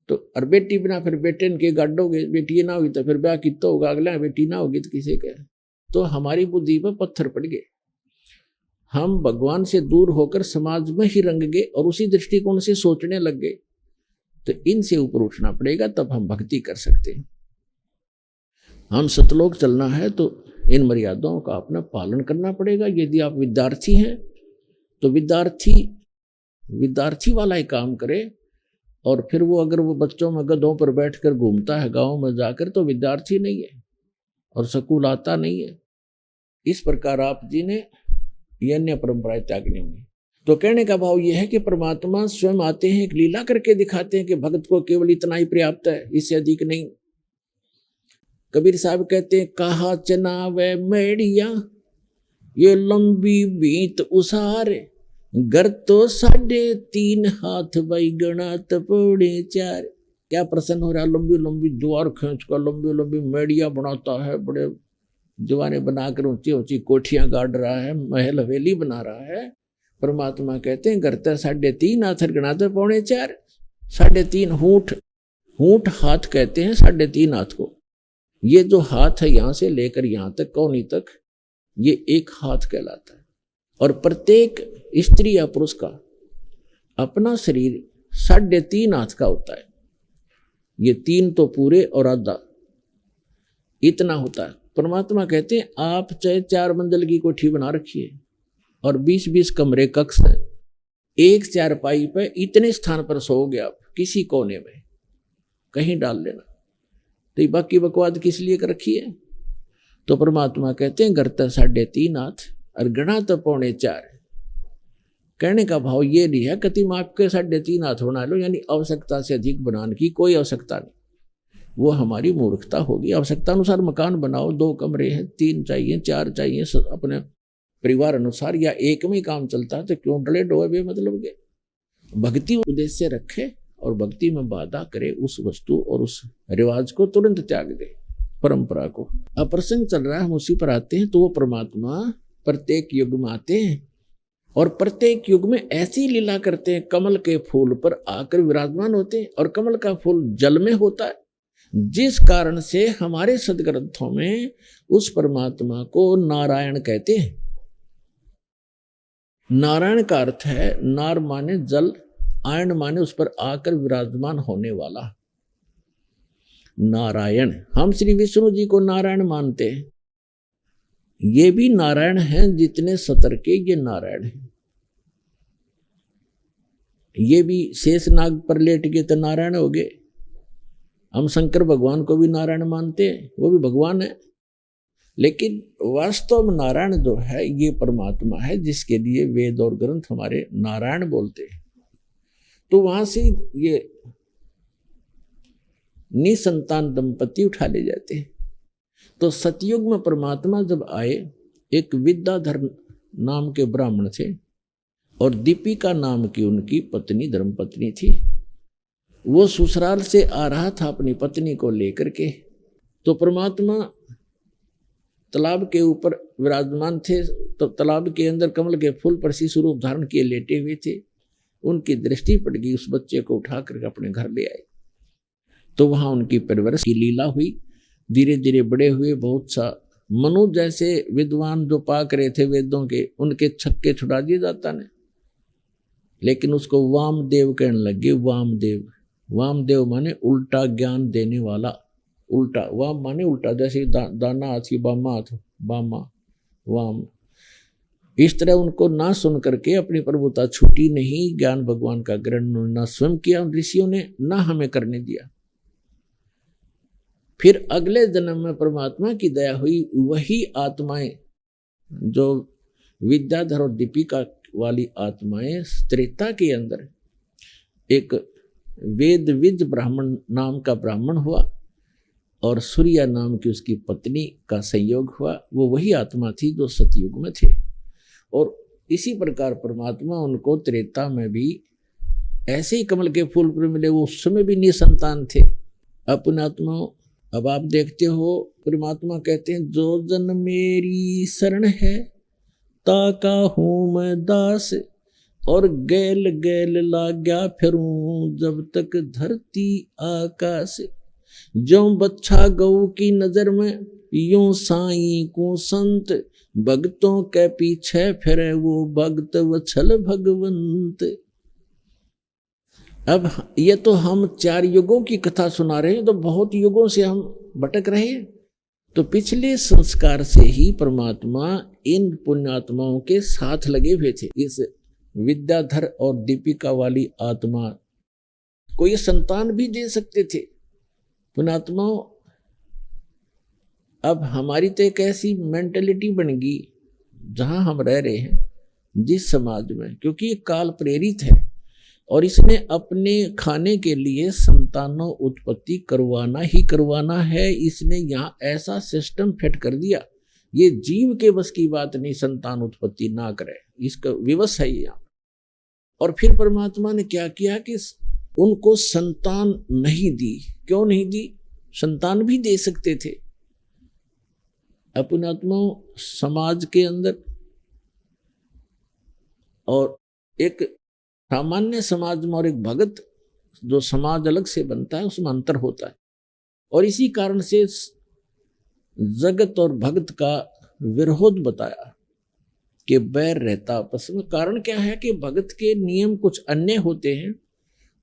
तो और बेटी बिना फिर बेटे के गाडोगे, बेटी ना होगी तो फिर ब्याह कितना होगा, अगला बेटी ना होगी तो किसे क्या। तो हमारी बुद्धि पर पत्थर पड़ गए, हम भगवान से दूर होकर समाज में ही रंग गए और उसी दृष्टिकोण से सोचने लग गए। तो इनसे ऊपर उठना पड़ेगा, तब हम भक्ति कर सकते हैं। हम सतलोक चलना है तो इन मर्यादाओं का अपना पालन करना पड़ेगा। यदि आप विद्यार्थी हैं तो विद्यार्थी वाला ही काम करे, और फिर वो अगर वो बच्चों में गधों पर बैठकर घूमता है गांव में जाकर तो विद्यार्थी नहीं है और स्कूल आता नहीं है। इस प्रकार आप जी ने ये अन्य परंपराएं त्यागनी होंगी। तो कहने का भाव यह है कि परमात्मा स्वयं आते हैं, एक लीला करके दिखाते हैं कि भक्त को केवल इतना ही पर्याप्त है, इससे अधिक नहीं। कबीर साहब कहते हैं, कहा चनावे मेड़िया ये लंबी बीत उसारे, घर तो 3.5 हाथ भाई गणात पौड़े 4। क्या प्रसन्न हो रहा, लंबी लंबी द्वार खींच कर लंबी लंबी मेड़िया बनाता है, बड़े दीवाने बनाकर ऊंची ऊंची कोठियां गाड़ रहा है, महल हवेली बना रहा है। परमात्मा कहते हैं, घर तो 3.5 हाथ गणाते पौड़े 4। 3.5 हूठ हाथ कहते हैं 3.5 हाथ को। ये जो हाथ है यहां से लेकर यहां तक कौनी तक, ये एक हाथ कहलाता है। और प्रत्येक स्त्री या पुरुष का अपना शरीर 3.5 हाथ का होता है। ये 3 तो पूरे और आधा इतना होता है। परमात्मा कहते हैं, आप चाहे 4 मंजिल की कोठी बना रखिए और 20-20 कमरे कक्ष है, एक चारपाई पे इतने स्थान पर सोओगे आप, किसी कोने में कहीं डाल लेना। तो ये बाकी बकवाद किस लिए कर रखी है? तो परमात्मा कहते हैं, घर तो 3.5 हाथ और गणा तो 3.25। कहने का भाव ये नहीं है कति माप के 3.5 हाथ बना लो, यानी आवश्यकता से अधिक बनाने की कोई आवश्यकता नहीं, वो हमारी मूर्खता होगी। आवश्यकता अनुसार मकान बनाओ, 2 कमरे हैं, 3 चाहिए, 4 चाहिए, अपने परिवार अनुसार, या एक में ही काम चलता है तो क्यों डले डोए बेमतलब के। भक्ति उद्देश्य रखे और भक्ति में बाधा करे, उस वस्तु और उस रिवाज को तुरंत त्याग दे, परंपरा को। अप्रसंग चल रहा है, हम उसी पर आते हैं। तो वो परमात्मा प्रत्येक युग में आते हैं और प्रत्येक युग में ऐसी लीला करते हैं, कमल के फूल पर आकर विराजमान होते हैं। और कमल का फूल जल में होता है, जिस कारण से हमारे सदग्रंथों में उस परमात्मा को नारायण कहते हैं। नारायण का अर्थ है, नार माने जल, आयन माने उस पर आकर विराजमान होने वाला नारायण। हम श्री विष्णु जी को नारायण मानते हैं, ये भी नारायण हैं, जितने सतर के ये नारायण हैं। ये भी शेष नाग पर लेट गए तो नारायण हो गए। हम शंकर भगवान को भी नारायण मानते हैं, वो भी भगवान है। लेकिन वास्तव में नारायण जो है ये परमात्मा है, जिसके लिए वेद और ग्रंथ हमारे नारायण बोलते हैं। तो वहां से ये निसंतान दंपति उठा ले जाते हैं। तो सतयुग में परमात्मा जब आए, एक विद्याधर नाम के ब्राह्मण थे और दीपिका नाम की उनकी पत्नी धर्मपत्नी थी। वो ससुराल से आ रहा था अपनी पत्नी को लेकर के, तो परमात्मा तालाब के ऊपर विराजमान थे। तो तालाब के अंदर कमल के फूल पर शिशु रूप धारण किए लेटे हुए थे। उनकी दृष्टि पड़ गई, उस बच्चे को उठा करके अपने घर ले आए। तो वहाँ उनकी परवरिश की लीला हुई, धीरे धीरे बड़े हुए। बहुत सा मनु जैसे विद्वान जो पाक रहे थे वेदों के, उनके छक्के छुड़ा दिए जाता ने, लेकिन उसको वामदेव कहने लगे। वामदेव, वामदेव माने उल्टा ज्ञान देने वाला। उल्टा, वाम माने उल्टा, जैसे दाना हाथ की बामा हाथ, बामा वाम। इस तरह उनको ना सुन करके अपनी प्रभुता छूटी नहीं, ज्ञान भगवान का ग्रहण ना स्वयं किया ऋषियों ने, ना हमें करने दिया। फिर अगले जन्म में परमात्मा की दया हुई, वही आत्माएं जो विद्याधर और दीपिका वाली आत्माएं त्रेता के अंदर एक वेद विज ब्राह्मण नाम का ब्राह्मण हुआ और सूर्या नाम की उसकी पत्नी का संयोग हुआ। वो वही आत्मा थी जो सतयुग में थे। और इसी प्रकार परमात्मा उनको त्रेता में भी ऐसे ही कमल के फूल पर मिले। वो उस समय भी निसंतान थे। अपने आत्मा, अब आप देखते हो परमात्मा कहते हैं, जो जन मेरी शरण है ताका हूँ मैं दास, और गैल गैल लाग्या फिरूं जब तक धरती आकाश। जो बच्छा गऊ की नजर में यूं साईं को संत, भक्तों के पीछे फिरे वो भक्त वत्सल भगवंत। अब ये तो हम 4 युगों की कथा सुना रहे हैं, तो बहुत युगों से हम भटक रहे हैं। तो पिछले संस्कार से ही परमात्मा इन पुण्यात्माओं के साथ लगे हुए थे। इस विद्याधर और दीपिका वाली आत्मा को ये संतान भी दे सकते थे पुण्यात्माओं। अब हमारी तो एक ऐसी मेंटेलिटी बन गई जहां हम रह रहे हैं, जिस समाज में, क्योंकि ये काल प्रेरित है और इसने अपने खाने के लिए संतानों उत्पत्ति करवाना ही करवाना है। इसने यहाँ ऐसा सिस्टम फिट कर दिया, ये जीव के बस की बात नहीं संतान उत्पत्ति ना करे, इसका विवश है यहाँ। और फिर परमात्मा ने क्या किया कि उनको संतान नहीं दी। क्यों नहीं दी? संतान भी दे सकते थे। अपने आत्माओं, समाज के अंदर और एक सामान्य समाज में और एक भगत जो समाज अलग से बनता है, उसमें अंतर होता है। और इसी कारण से जगत और भगत का विरोध बताया कि बैर रहता आपस में। कारण क्या है कि भगत के नियम कुछ अन्य होते हैं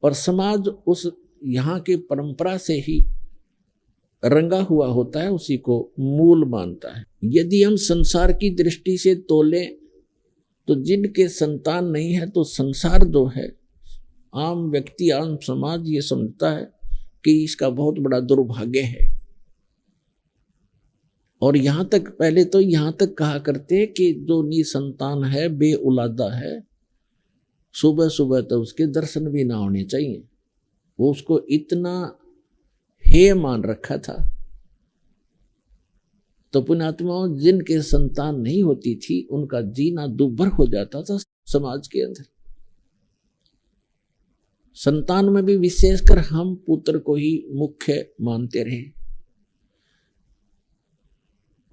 और समाज उस यहाँ की परंपरा से ही रंगा हुआ होता है, उसी को मूल मानता है। यदि हम संसार की दृष्टि से तोलें तो जिनके संतान नहीं है, तो संसार जो है, आम व्यक्ति, आम समाज ये समझता है कि इसका बहुत बड़ा दुर्भाग्य है। और यहाँ तक, पहले तो यहाँ तक कहा करते कि जो निसंतान है, बे औलादा है, सुबह सुबह तो उसके दर्शन भी ना होने चाहिए। वो उसको इतना हेय मान रखा था। तो पुण्यात्माओं, जिनके संतान नहीं होती थी, उनका जीना दुर्भर हो जाता था समाज के अंदर। संतान में भी विशेषकर हम पुत्र को ही मुख्य मानते रहे।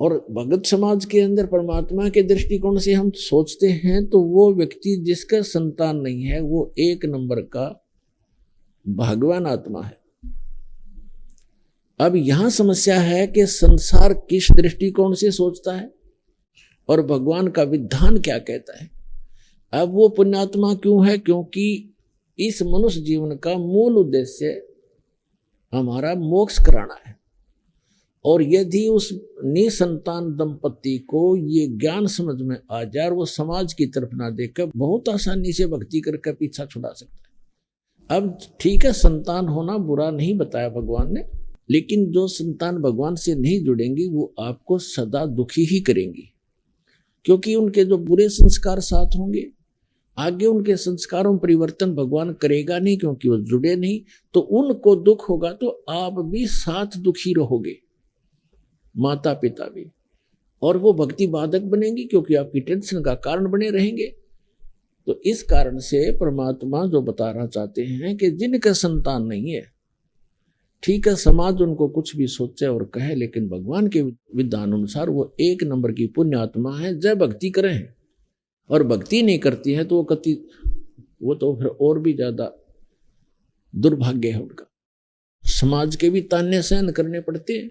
और भगत समाज के अंदर परमात्मा के दृष्टिकोण से हम सोचते हैं तो वो व्यक्ति जिसका संतान नहीं है, वो 1 नंबर का भगवान आत्मा है। अब यहां समस्या है कि संसार किस दृष्टिकोण से सोचता है और भगवान का विधान क्या कहता है। अब वो पुण्यात्मा क्यों है? क्योंकि इस मनुष्य जीवन का मूल उद्देश्य हमारा मोक्ष कराना है। और यदि उस निसंतान दंपति को ये ज्ञान समझ में आ जाए और वो समाज की तरफ ना देखकर बहुत आसानी से भक्ति करके पीछा छुड़ा सकता है। अब ठीक है, संतान होना बुरा नहीं बताया भगवान ने, लेकिन जो संतान भगवान से नहीं जुड़ेंगी वो आपको सदा दुखी ही करेंगी, क्योंकि उनके जो बुरे संस्कार साथ होंगे, आगे उनके संस्कारों में परिवर्तन भगवान करेगा नहीं, क्योंकि वो जुड़े नहीं। तो उनको दुख होगा तो आप भी साथ दुखी रहोगे, माता पिता भी, और वो भक्ति बाधक बनेंगी, क्योंकि आपकी टेंशन का कारण बने रहेंगे। तो इस कारण से परमात्मा जो बताना चाहते हैं कि जिनका संतान नहीं है, ठीक है समाज उनको कुछ भी सोचे और कहे, लेकिन भगवान के विधान अनुसार वो 1 नंबर की पुण्य आत्मा है। जब भक्ति करें और भक्ति नहीं करती है तो वो तो फिर और भी ज्यादा दुर्भाग्य है उनका। समाज के भी ताने सहन करने पड़ते हैं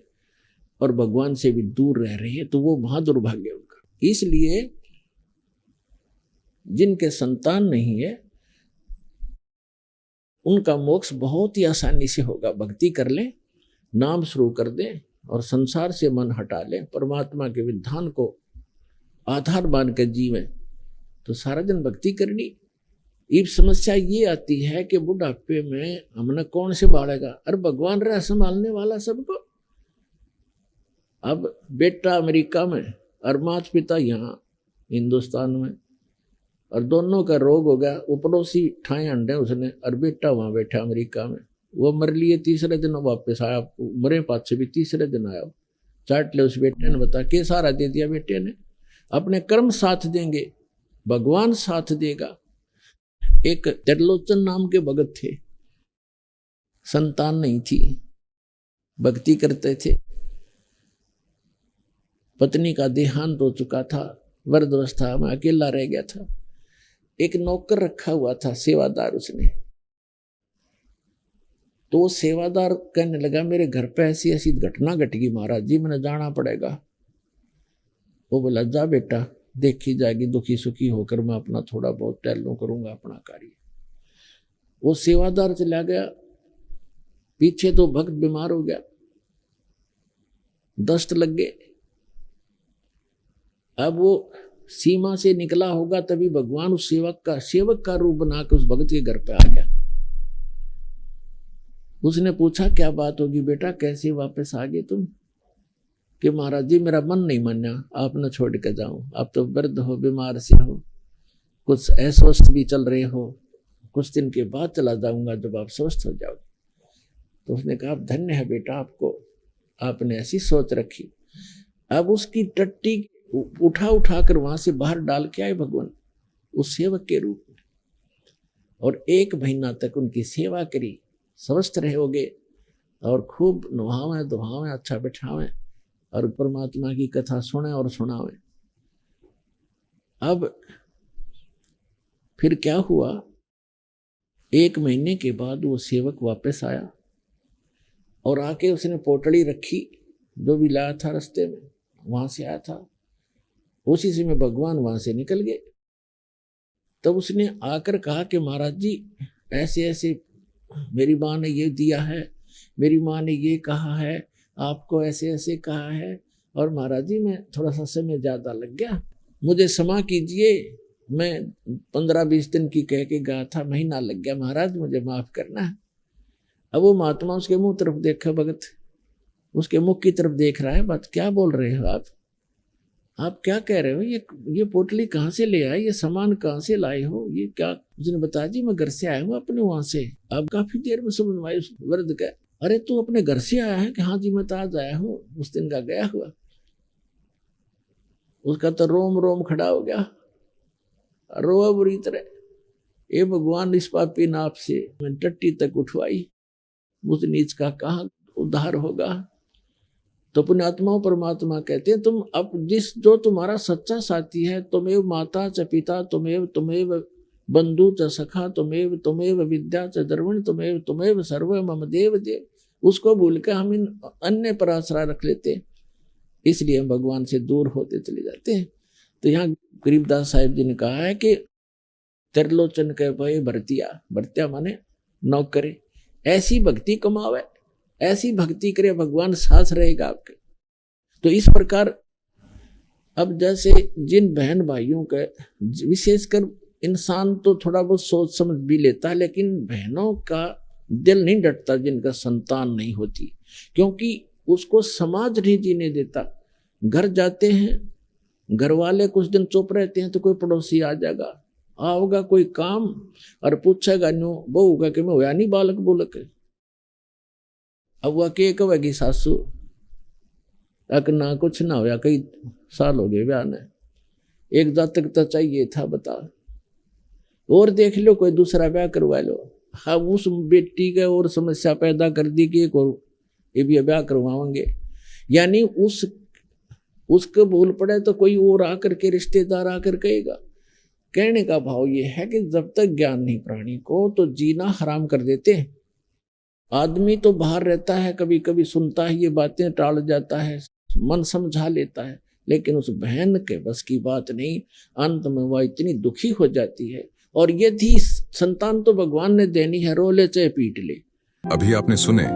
और भगवान से भी दूर रह रही है, तो वो महादुर्भाग्य है उनका। इसलिए जिनके संतान नहीं है उनका मोक्ष बहुत ही आसानी से होगा। भक्ति कर लें, नाम शुरू कर दें और संसार से मन हटा लें, परमात्मा के विधान को आधार मान कर जीवें, तो सारा दिन भक्ति करनी। अब समस्या ये आती है कि बुढ़ापे में हमने कौन से बाढ़ेगा? अरे भगवान रहा संभालने वाला सबको। अब बेटा अमेरिका में और माता पिता यहाँ हिंदुस्तान में, और दोनों का रोग हो गया। वो पड़ोसी ठाए अंडे उसने, और बेटा वहाँ बैठा अमेरिका में, वो मर लिए, तीसरे दिन वापस आया, मरे पाछे भी तीसरे दिन आया। चाट ले उस बेटे ने, बता के सहारा दे दिया बेटे ने। अपने कर्म साथ देंगे, भगवान साथ देगा। एक त्रिलोचन नाम के भगत थे, संतान नहीं थी, भक्ति करते थे। पत्नी का देहांत हो चुका था, वृद्धावस्था में अकेला रह गया था। एक नौकर रखा हुआ था, सेवादार उसने। तो वो सेवादार कहने लगा मेरे घर पे ऐसी ऐसी घटना घट गई महाराज जी, मैंने जाना पड़ेगा। वो बोला जा बेटा, देखी जाएगी, दुखी सुखी होकर मैं अपना थोड़ा बहुत टहलूं करूंगा अपना कार्य। वो सेवादार चला गया, पीछे तो भक्त बीमार हो गया, दस्त लग गए। अब वो सीमा से निकला होगा तभी भगवान उस सेवक का रूप बना के उस भक्त के घर पे आ गया। उसने पूछा क्या बात होगी बेटा, कैसे वापस आ गए तुम? कि महाराज जी मेरा मन नहीं माना, आप न छोड़ के जाऊं, आप तो वृद्ध हो, बीमार से हो, कुछ अस्वस्थ भी चल रहे हो, कुछ दिन के बाद चला जाऊंगा जब आप स्वस्थ हो जाओ। तो उसने कहा धन्य है बेटा आपको, आपने ऐसी सोच रखी। अब उसकी टट्टी उठा कर वहां से बाहर डाल के आए भगवान उस सेवक के रूप में, और 1 महीना तक उनकी सेवा करी। स्वस्थ रहोगे और खूब नहावें धोहावें, अच्छा बैठावें और परमात्मा की कथा सुने और सुनावें। अब फिर क्या हुआ, 1 महीने के बाद वो सेवक वापस आया और आके उसने पोटली रखी जो भी लाया था रास्ते में, वहां से आया था। उसी समय भगवान वहां से निकल गए। तब उसने आकर कहा कि महाराज जी ऐसे ऐसे मेरी माँ ने ये दिया है, मेरी माँ ने ये कहा है, आपको ऐसे ऐसे कहा है, और महाराज जी मैं थोड़ा सा समय ज़्यादा लग गया, मुझे क्षमा कीजिए, मैं 15-20 दिन की कह के गया था, महीना लग गया महाराज, मुझे माफ़ करना है। अब वो महात्मा उसके मुंह तरफ देखा, भगत उसके मुख की तरफ देख रहा है। बात क्या बोल रहे हो आप क्या कह रहे हो? ये पोटली कहाँ से ले आए, ये सामान कहाँ से लाए हो, ये क्या? उसने बताया जी मैं घर से आया हूँ अपने वहां से। अब काफी देर में समझ में वृद्ध का, अरे तू अपने घर से आया है? कि हाँ जी मैं तो आज आया हूँ, उस दिन का गया हुआ। उसका तो रोम रोम खड़ा हो गया, रोआ बुरी तरह। ये भगवान इस पापी नाप से मैं टट्टी तक उठवाई, मुझ नीच का कहाँ उद्धार होगा? तो पुण्यात्माओं परमात्मा कहते हैं तुम अब जो तुम्हारा सच्चा साथी है, तुम्हें माता च पिता, तुम्हें बंधु च सखा, तुम्हें विद्या च द्रविण, तुम्हें सर्व मम देव देव, उसको भूल के हम इन अन्य पर आश्रय रख लेते हैं, इसलिए हम भगवान से दूर होते चले जाते हैं। तो यहाँ गरीबदास साहिब जी ने कहा है कि त्रिलोचन के भय भरतिया माने नौकरे, ऐसी भक्ति कमावे, ऐसी भक्ति करे, भगवान साथ रहेगा आपके। तो इस प्रकार अब जैसे जिन बहन भाइयों के, विशेषकर इंसान तो थोड़ा बहुत सोच समझ भी लेता है, लेकिन बहनों का दिल नहीं डटता जिनका संतान नहीं होती, क्योंकि उसको समाज नहीं जीने देता। घर जाते हैं, घर वाले कुछ दिन चुप रहते हैं तो कोई पड़ोसी आ जाएगा, आओगा कोई काम और पूछेगा न्यू बहू का कि मैं होया नहीं बालक बोलक। अब वह के कहेगी सासू अक ना कुछ ना होया, कई साल हो गए ब्याह ने, एक जातक तो चाहिए था बता। और देख लो कोई दूसरा ब्याह करवा लो। अब उस बेटी का और समस्या पैदा कर दी कि एक और ये भी ब्याह करवाएंगे, यानी उसको बोल पड़े तो कोई और आकर के रिश्तेदार आकर कहेगा। कहने का भाव ये है कि जब तक ज्ञान नहीं प्राणी को तो जीना हराम कर देते हैं। आदमी तो बाहर रहता है, कभी कभी सुनता है ये बातें, टाल जाता है, मन समझा लेता है, लेकिन उस बहन के बस की बात नहीं। अंत में वह इतनी दुखी हो जाती है, और यदि संतान तो भगवान ने देनी है, रो ले चाहे पीट ले। अभी आपने सुने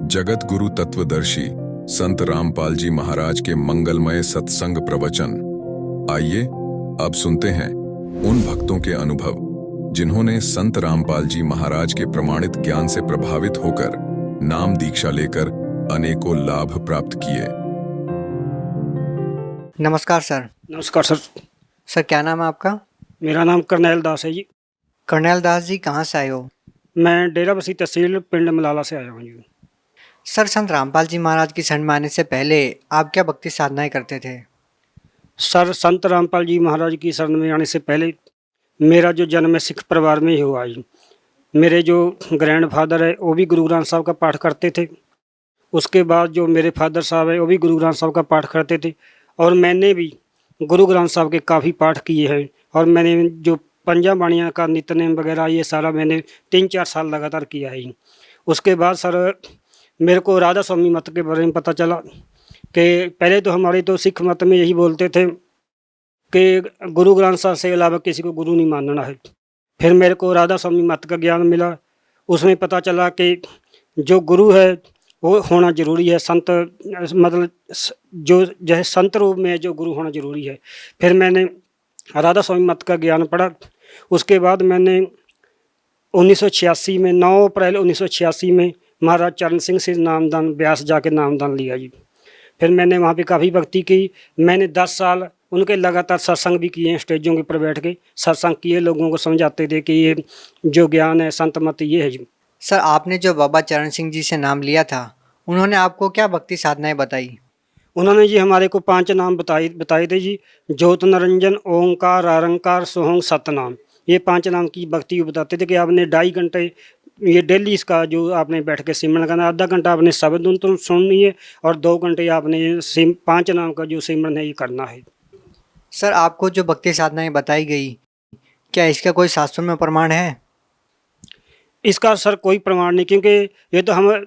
जगत गुरु तत्वदर्शी संत रामपाल जी महाराज के मंगलमय सत्संग प्रवचन। आइए अब सुनते हैं उन भक्तों के अनुभव जिन्होंने संत रामपाल जी महाराज के प्रमाणित ज्ञान से प्रभावित होकर नाम दीक्षा लेकर अनेकों लाभ प्राप्त किए। नमस्कार सर। नमस्कार सर। सर क्या नाम है आपका? मेरा नाम करनैल दास है जी। करनैल दास जी कहाँ से आए हो? मैं डेराबस्सी तहसील पिंड मलाला से आया हूँ जी। सर संत रामपाल जी महाराज की शरण में आने से पहले आप क्या भक्ति साधनाएं करते थे? सर संत रामपाल जी महाराज की शरण में आने से पहले मेरा जो जन्म है सिख परिवार में ही हुआ जी। मेरे जो ग्रैंड फादर है वो भी गुरु ग्रंथ साहब का पाठ करते थे। उसके बाद जो मेरे फादर साहब है वो भी गुरु ग्रंथ साहब का पाठ करते थे, और मैंने भी गुरु ग्रंथ साहब के काफ़ी पाठ किए हैं। और मैंने जो पंजा बाणियाँ का नित्यनेम वगैरह ये सारा मैंने 3-4 साल लगातार किया है। उसके बाद सर मेरे को राधा स्वामी मत के बारे में पता चला कि पहले तो हमारे तो सिख मत में यही बोलते थे कि गुरु ग्रंथ साहब से अलावा किसी को गुरु नहीं मानना है। फिर मेरे को राधा स्वामी मत का ज्ञान मिला, उसमें पता चला कि जो गुरु है वो होना ज़रूरी है, संत मतलब जो जैसे संत रूप में जो गुरु होना ज़रूरी है। फिर मैंने राधा स्वामी मत का ज्ञान पढ़ा। उसके बाद मैंने 1986 में 9 अप्रैल 1986 में महाराज चरण सिंह से नामदान ब्यास जाके नामदान लिया जी। फिर मैंने वहाँ पे काफ़ी भक्ति की। मैंने 10 साल उनके लगातार सत्संग भी किए हैं, स्टेजों के ऊपर बैठ के सत्संग किए, लोगों को समझाते थे कि ये जो ज्ञान है संत मत ये है जी। सर आपने जो बाबा चरण सिंह जी से नाम लिया था, उन्होंने आपको क्या भक्ति साधनाएं बताई? उन्होंने जी हमारे को 5 नाम बताए थे जी। ज्योत निरंजन, ओंकार, आरंकार, सोहंग, सतनाम, ये 5 नाम की भक्ति बताते थे कि आपने 2.5 घंटे ये डेली इसका जो आपने बैठ के सिमरन करना, आधा घंटा आपने शब्द तो सुननी है और 2 घंटे आपने 5 नाम का जो सिमरन है ये करना है। सर आपको जो भक्ति साधनाएं बताई गई, क्या इसका कोई शास्त्रों में प्रमाण है? इसका सर कोई प्रमाण नहीं, क्योंकि ये तो हम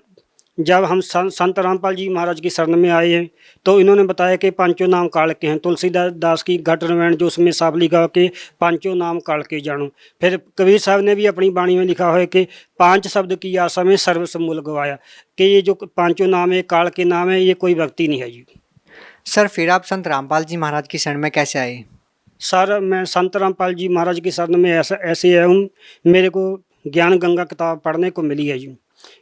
जब हम संत रामपाल जी महाराज की शरण में आए हैं तो इन्होंने बताया कि 5 नाम काल के हैं। तुलसीदास दास की घट रामायण जो उसमें साफ लिखा कि 5 नाम काल के जानो। फिर कबीर साहब ने भी अपनी वाणी में लिखा है कि 5 शब्द की आशा में सर्वस्व मूल गवाया, कि ये जो 5 नाम है काल के नाम है, ये कोई भक्ति नहीं है जी। सर फिर आप संत रामपाल जी महाराज की शरण में कैसे आए? सर मैं संत रामपाल जी महाराज की शरण में ऐसे आया हूँ, मेरे को ज्ञान गंगा किताब पढ़ने को मिली है जी।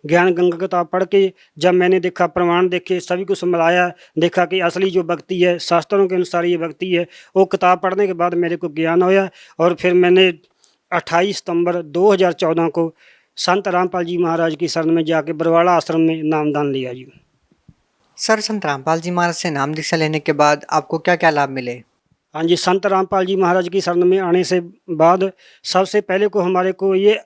ज्ञान गंगा किताब पढ़ के जब मैंने देखा, प्रमाण देखे, सभी कुछ मिलाया, देखा कि असली जो भक्ति है शास्त्रों के अनुसार ये भक्ति है, वो किताब पढ़ने के बाद मेरे को ज्ञान होया। और फिर मैंने 28 सितंबर 2014 को संत रामपाल जी महाराज की शरण में जाके बरवाड़ा आश्रम में नामदान लिया जी। सर संत रामपाल जी महाराज से नाम दीक्षा लेने के बाद आपको क्या क्या लाभ मिले? हाँ जी, संत रामपाल जी महाराज की शरण में आने से बाद सबसे पहले को हमारे को ये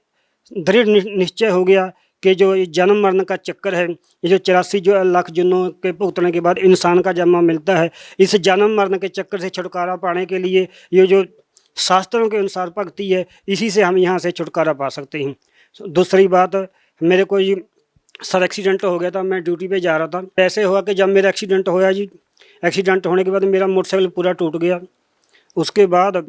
दृढ़ निश्चय हो गया कि जो जन्म मरण का चक्कर है, ये जो 84 जो लाख जुनों के भुगतने के बाद इंसान का जन्म मिलता है, इस जन्म मरण के चक्कर से छुटकारा पाने के लिए ये जो शास्त्रों के अनुसार भक्ति है, इसी से हम यहाँ से छुटकारा पा सकते हैं। दूसरी बात, मेरे को ये सर एक्सीडेंट हो गया था, मैं ड्यूटी पे जा रहा था। ऐसे हुआ कि जब मेरा एक्सीडेंट होया जी, एक्सीडेंट होने के बाद मेरा मोटरसाइकिल पूरा टूट गया। उसके बाद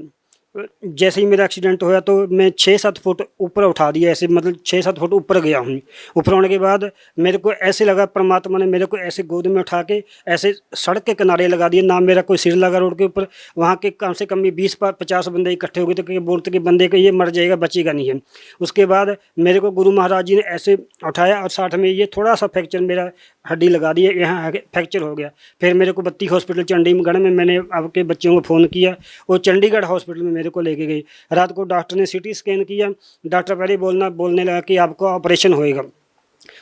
जैसे ही मेरा एक्सीडेंट होया तो मैं 6-7 फुट ऊपर उठा दिया, ऐसे मतलब 6-7 फुट ऊपर गया हूँ। ऊपर होने के बाद मेरे को ऐसे लगा परमात्मा ने मेरे को ऐसे गोद में उठा के ऐसे सड़क के किनारे लगा दिया, ना मेरा कोई सिर लगा रोड के ऊपर। वहाँ के कम से कम भी 20-50 बंदे इकट्ठे हो गए थे कि बोलते कि बंदे को ये मर जाएगा, बचेगा नहीं है। उसके बाद मेरे को गुरु महाराज जी ने ऐसे उठाया और साथ में ये थोड़ा सा फ्रैक्चर मेरा हड्डी लगा दी है, यहाँ फ्रैक्चर हो गया। फिर मेरे को बत्ती हॉस्पिटल चंडीगढ़ में मैंने आपके बच्चों को फ़ोन किया, वो चंडीगढ़ हॉस्पिटल में मेरे को लेके गई। रात को डॉक्टर ने CT स्कैन किया, डॉक्टर पहले बोलने लगा कि आपको ऑपरेशन होएगा।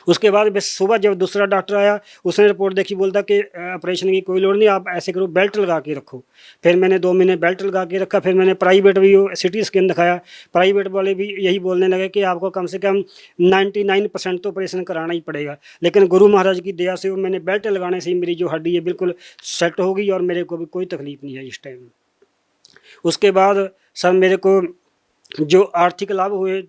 उसके बाद बस सुबह जब दूसरा डॉक्टर आया, उसने रिपोर्ट देखी, बोलता कि ऑपरेशन की कोई लोड़ नहीं, आप ऐसे करो बेल्ट लगा के रखो। फिर मैंने 2 महीने बेल्ट लगा के रखा। फिर मैंने प्राइवेट भी सिटी स्कैन दिखाया, प्राइवेट वाले भी यही बोलने लगे कि आपको कम से कम 99% तो ऑपरेशन कराना ही पड़ेगा। लेकिन गुरु महाराज की दया से मैंने बेल्ट लगाने से ही मेरी जो हड्डी है बिल्कुल सेट हो गई और मेरे को भी कोई तकलीफ नहीं है इस टाइम। उसके बाद सर मेरे को जो आर्थिक लाभ हुए,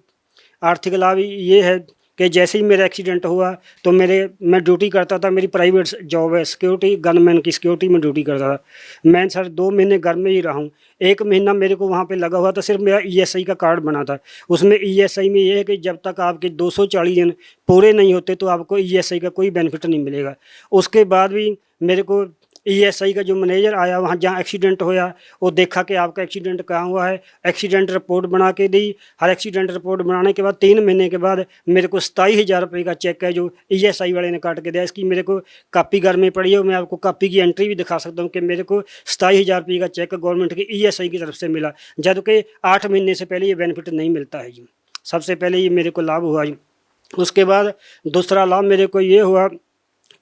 आर्थिक लाभ ये है कि जैसे ही मेरा एक्सीडेंट हुआ तो मैं ड्यूटी करता था, मेरी प्राइवेट जॉब है, सिक्योरिटी गनमैन की सिक्योरिटी में ड्यूटी करता था। मैं सर 2 महीने घर में ही रहा हूँ। 1 महीना मेरे को वहाँ पे लगा हुआ था, सिर्फ मेरा ESI का कार्ड बना था। उसमें ESI में ये है कि जब तक आपके 240 दिन पूरे नहीं होते तो आपको ESI का कोई बेनिफिट नहीं मिलेगा। उसके बाद भी मेरे को ESI का जो मैनेजर आया वहाँ जहाँ एक्सीडेंट होया, वो देखा कि आपका एक्सीडेंट कहाँ हुआ है, एक्सीडेंट रिपोर्ट बना के दी। हर एक्सीडेंट रिपोर्ट बनाने के बाद 3 महीने के बाद मेरे को 27,000 रुपये का चेक है जो ESI वाले ने काट के दिया। इसकी मेरे को कापी घर में पड़ी है, मैं आपको कापी की एंट्री भी दिखा सकता हूँ कि मेरे को 27,000 रुपये का चेक गवर्नमेंट की ESI की तरफ से मिला, जबकि 8 महीने से पहले ये बेनिफिट नहीं मिलता है जी। सबसे पहले ये मेरे को लाभ हुआ जी। उसके बाद दूसरा लाभ मेरे को ये हुआ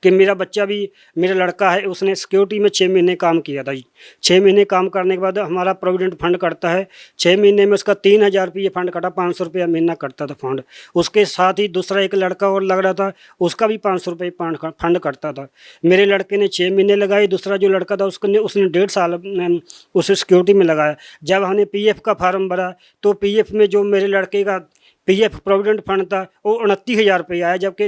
कि मेरा बच्चा भी, मेरा लड़का है, उसने सिक्योरिटी में 6 महीने काम किया था जी। 6 महीने काम करने के बाद हमारा प्रोविडेंट फंड कटता है, 6 महीने में उसका 3,000 रुपये फंड कटा, 500 रुपया महीना कटता था फंड। उसके साथ ही दूसरा एक लड़का और लग रहा था, उसका भी 500 रुपये फंड कटता था। मेरे लड़के ने 6 महीने लगाए, दूसरा जो लड़का था उसने 1.5 साल उसे सिक्योरिटी में लगाया। जब हमने PF का फार्म भरा तो PF में जो मेरे लड़के का PF प्रोविडेंट फंड था वो 29,000 रुपये आया, जबकि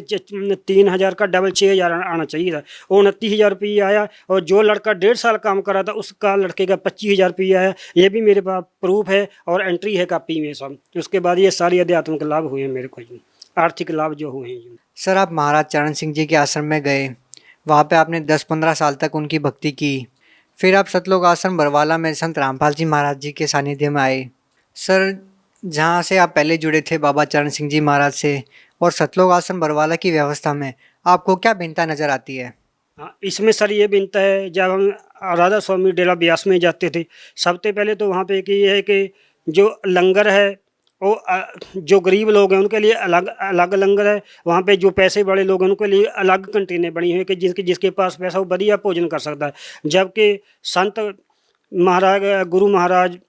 3,000 का डबल 6,000 आना चाहिए था। वो 29,000 रुपये आया और जो लड़का 1.5 साल काम करा था उसका लड़के का 25,000 रुपये आया। ये भी मेरे पास प्रूफ है और एंट्री है कापी में सब। उसके बाद ये सारी आध्यात्मिक लाभ हुए हैं मेरे को, आर्थिक लाभ जो हुए हैं। सर आप महाराज चरण सिंह जी के आश्रम में गए, वहाँ पे आपने 10-15 साल तक उनकी भक्ति की। फिर आप सतलोक आश्रम बरवाला में संत रामपाल जी महाराज जी के सानिध्य में आए। सर जहाँ से आप पहले जुड़े थे बाबा चरण सिंह जी महाराज से, और सतलोक आश्रम बरवाला की व्यवस्था में आपको क्या भिन्नता नज़र आती है? हाँ, इसमें सर ये भिन्नता है, जब हम राधा स्वामी डेरा ब्यास में जाते थे, सबसे पहले तो वहाँ पे कि ये है कि जो लंगर है वो जो गरीब लोग हैं उनके लिए अलग अलग लंगर है। वहाँ पे जो पैसे बड़े लोग हैं उनके लिए अलग कंटीनें बनी हुई है कि जिसके पास पैसा वो बढ़िया भोजन कर सकता है। जबकि संत महाराज, गुरु महाराज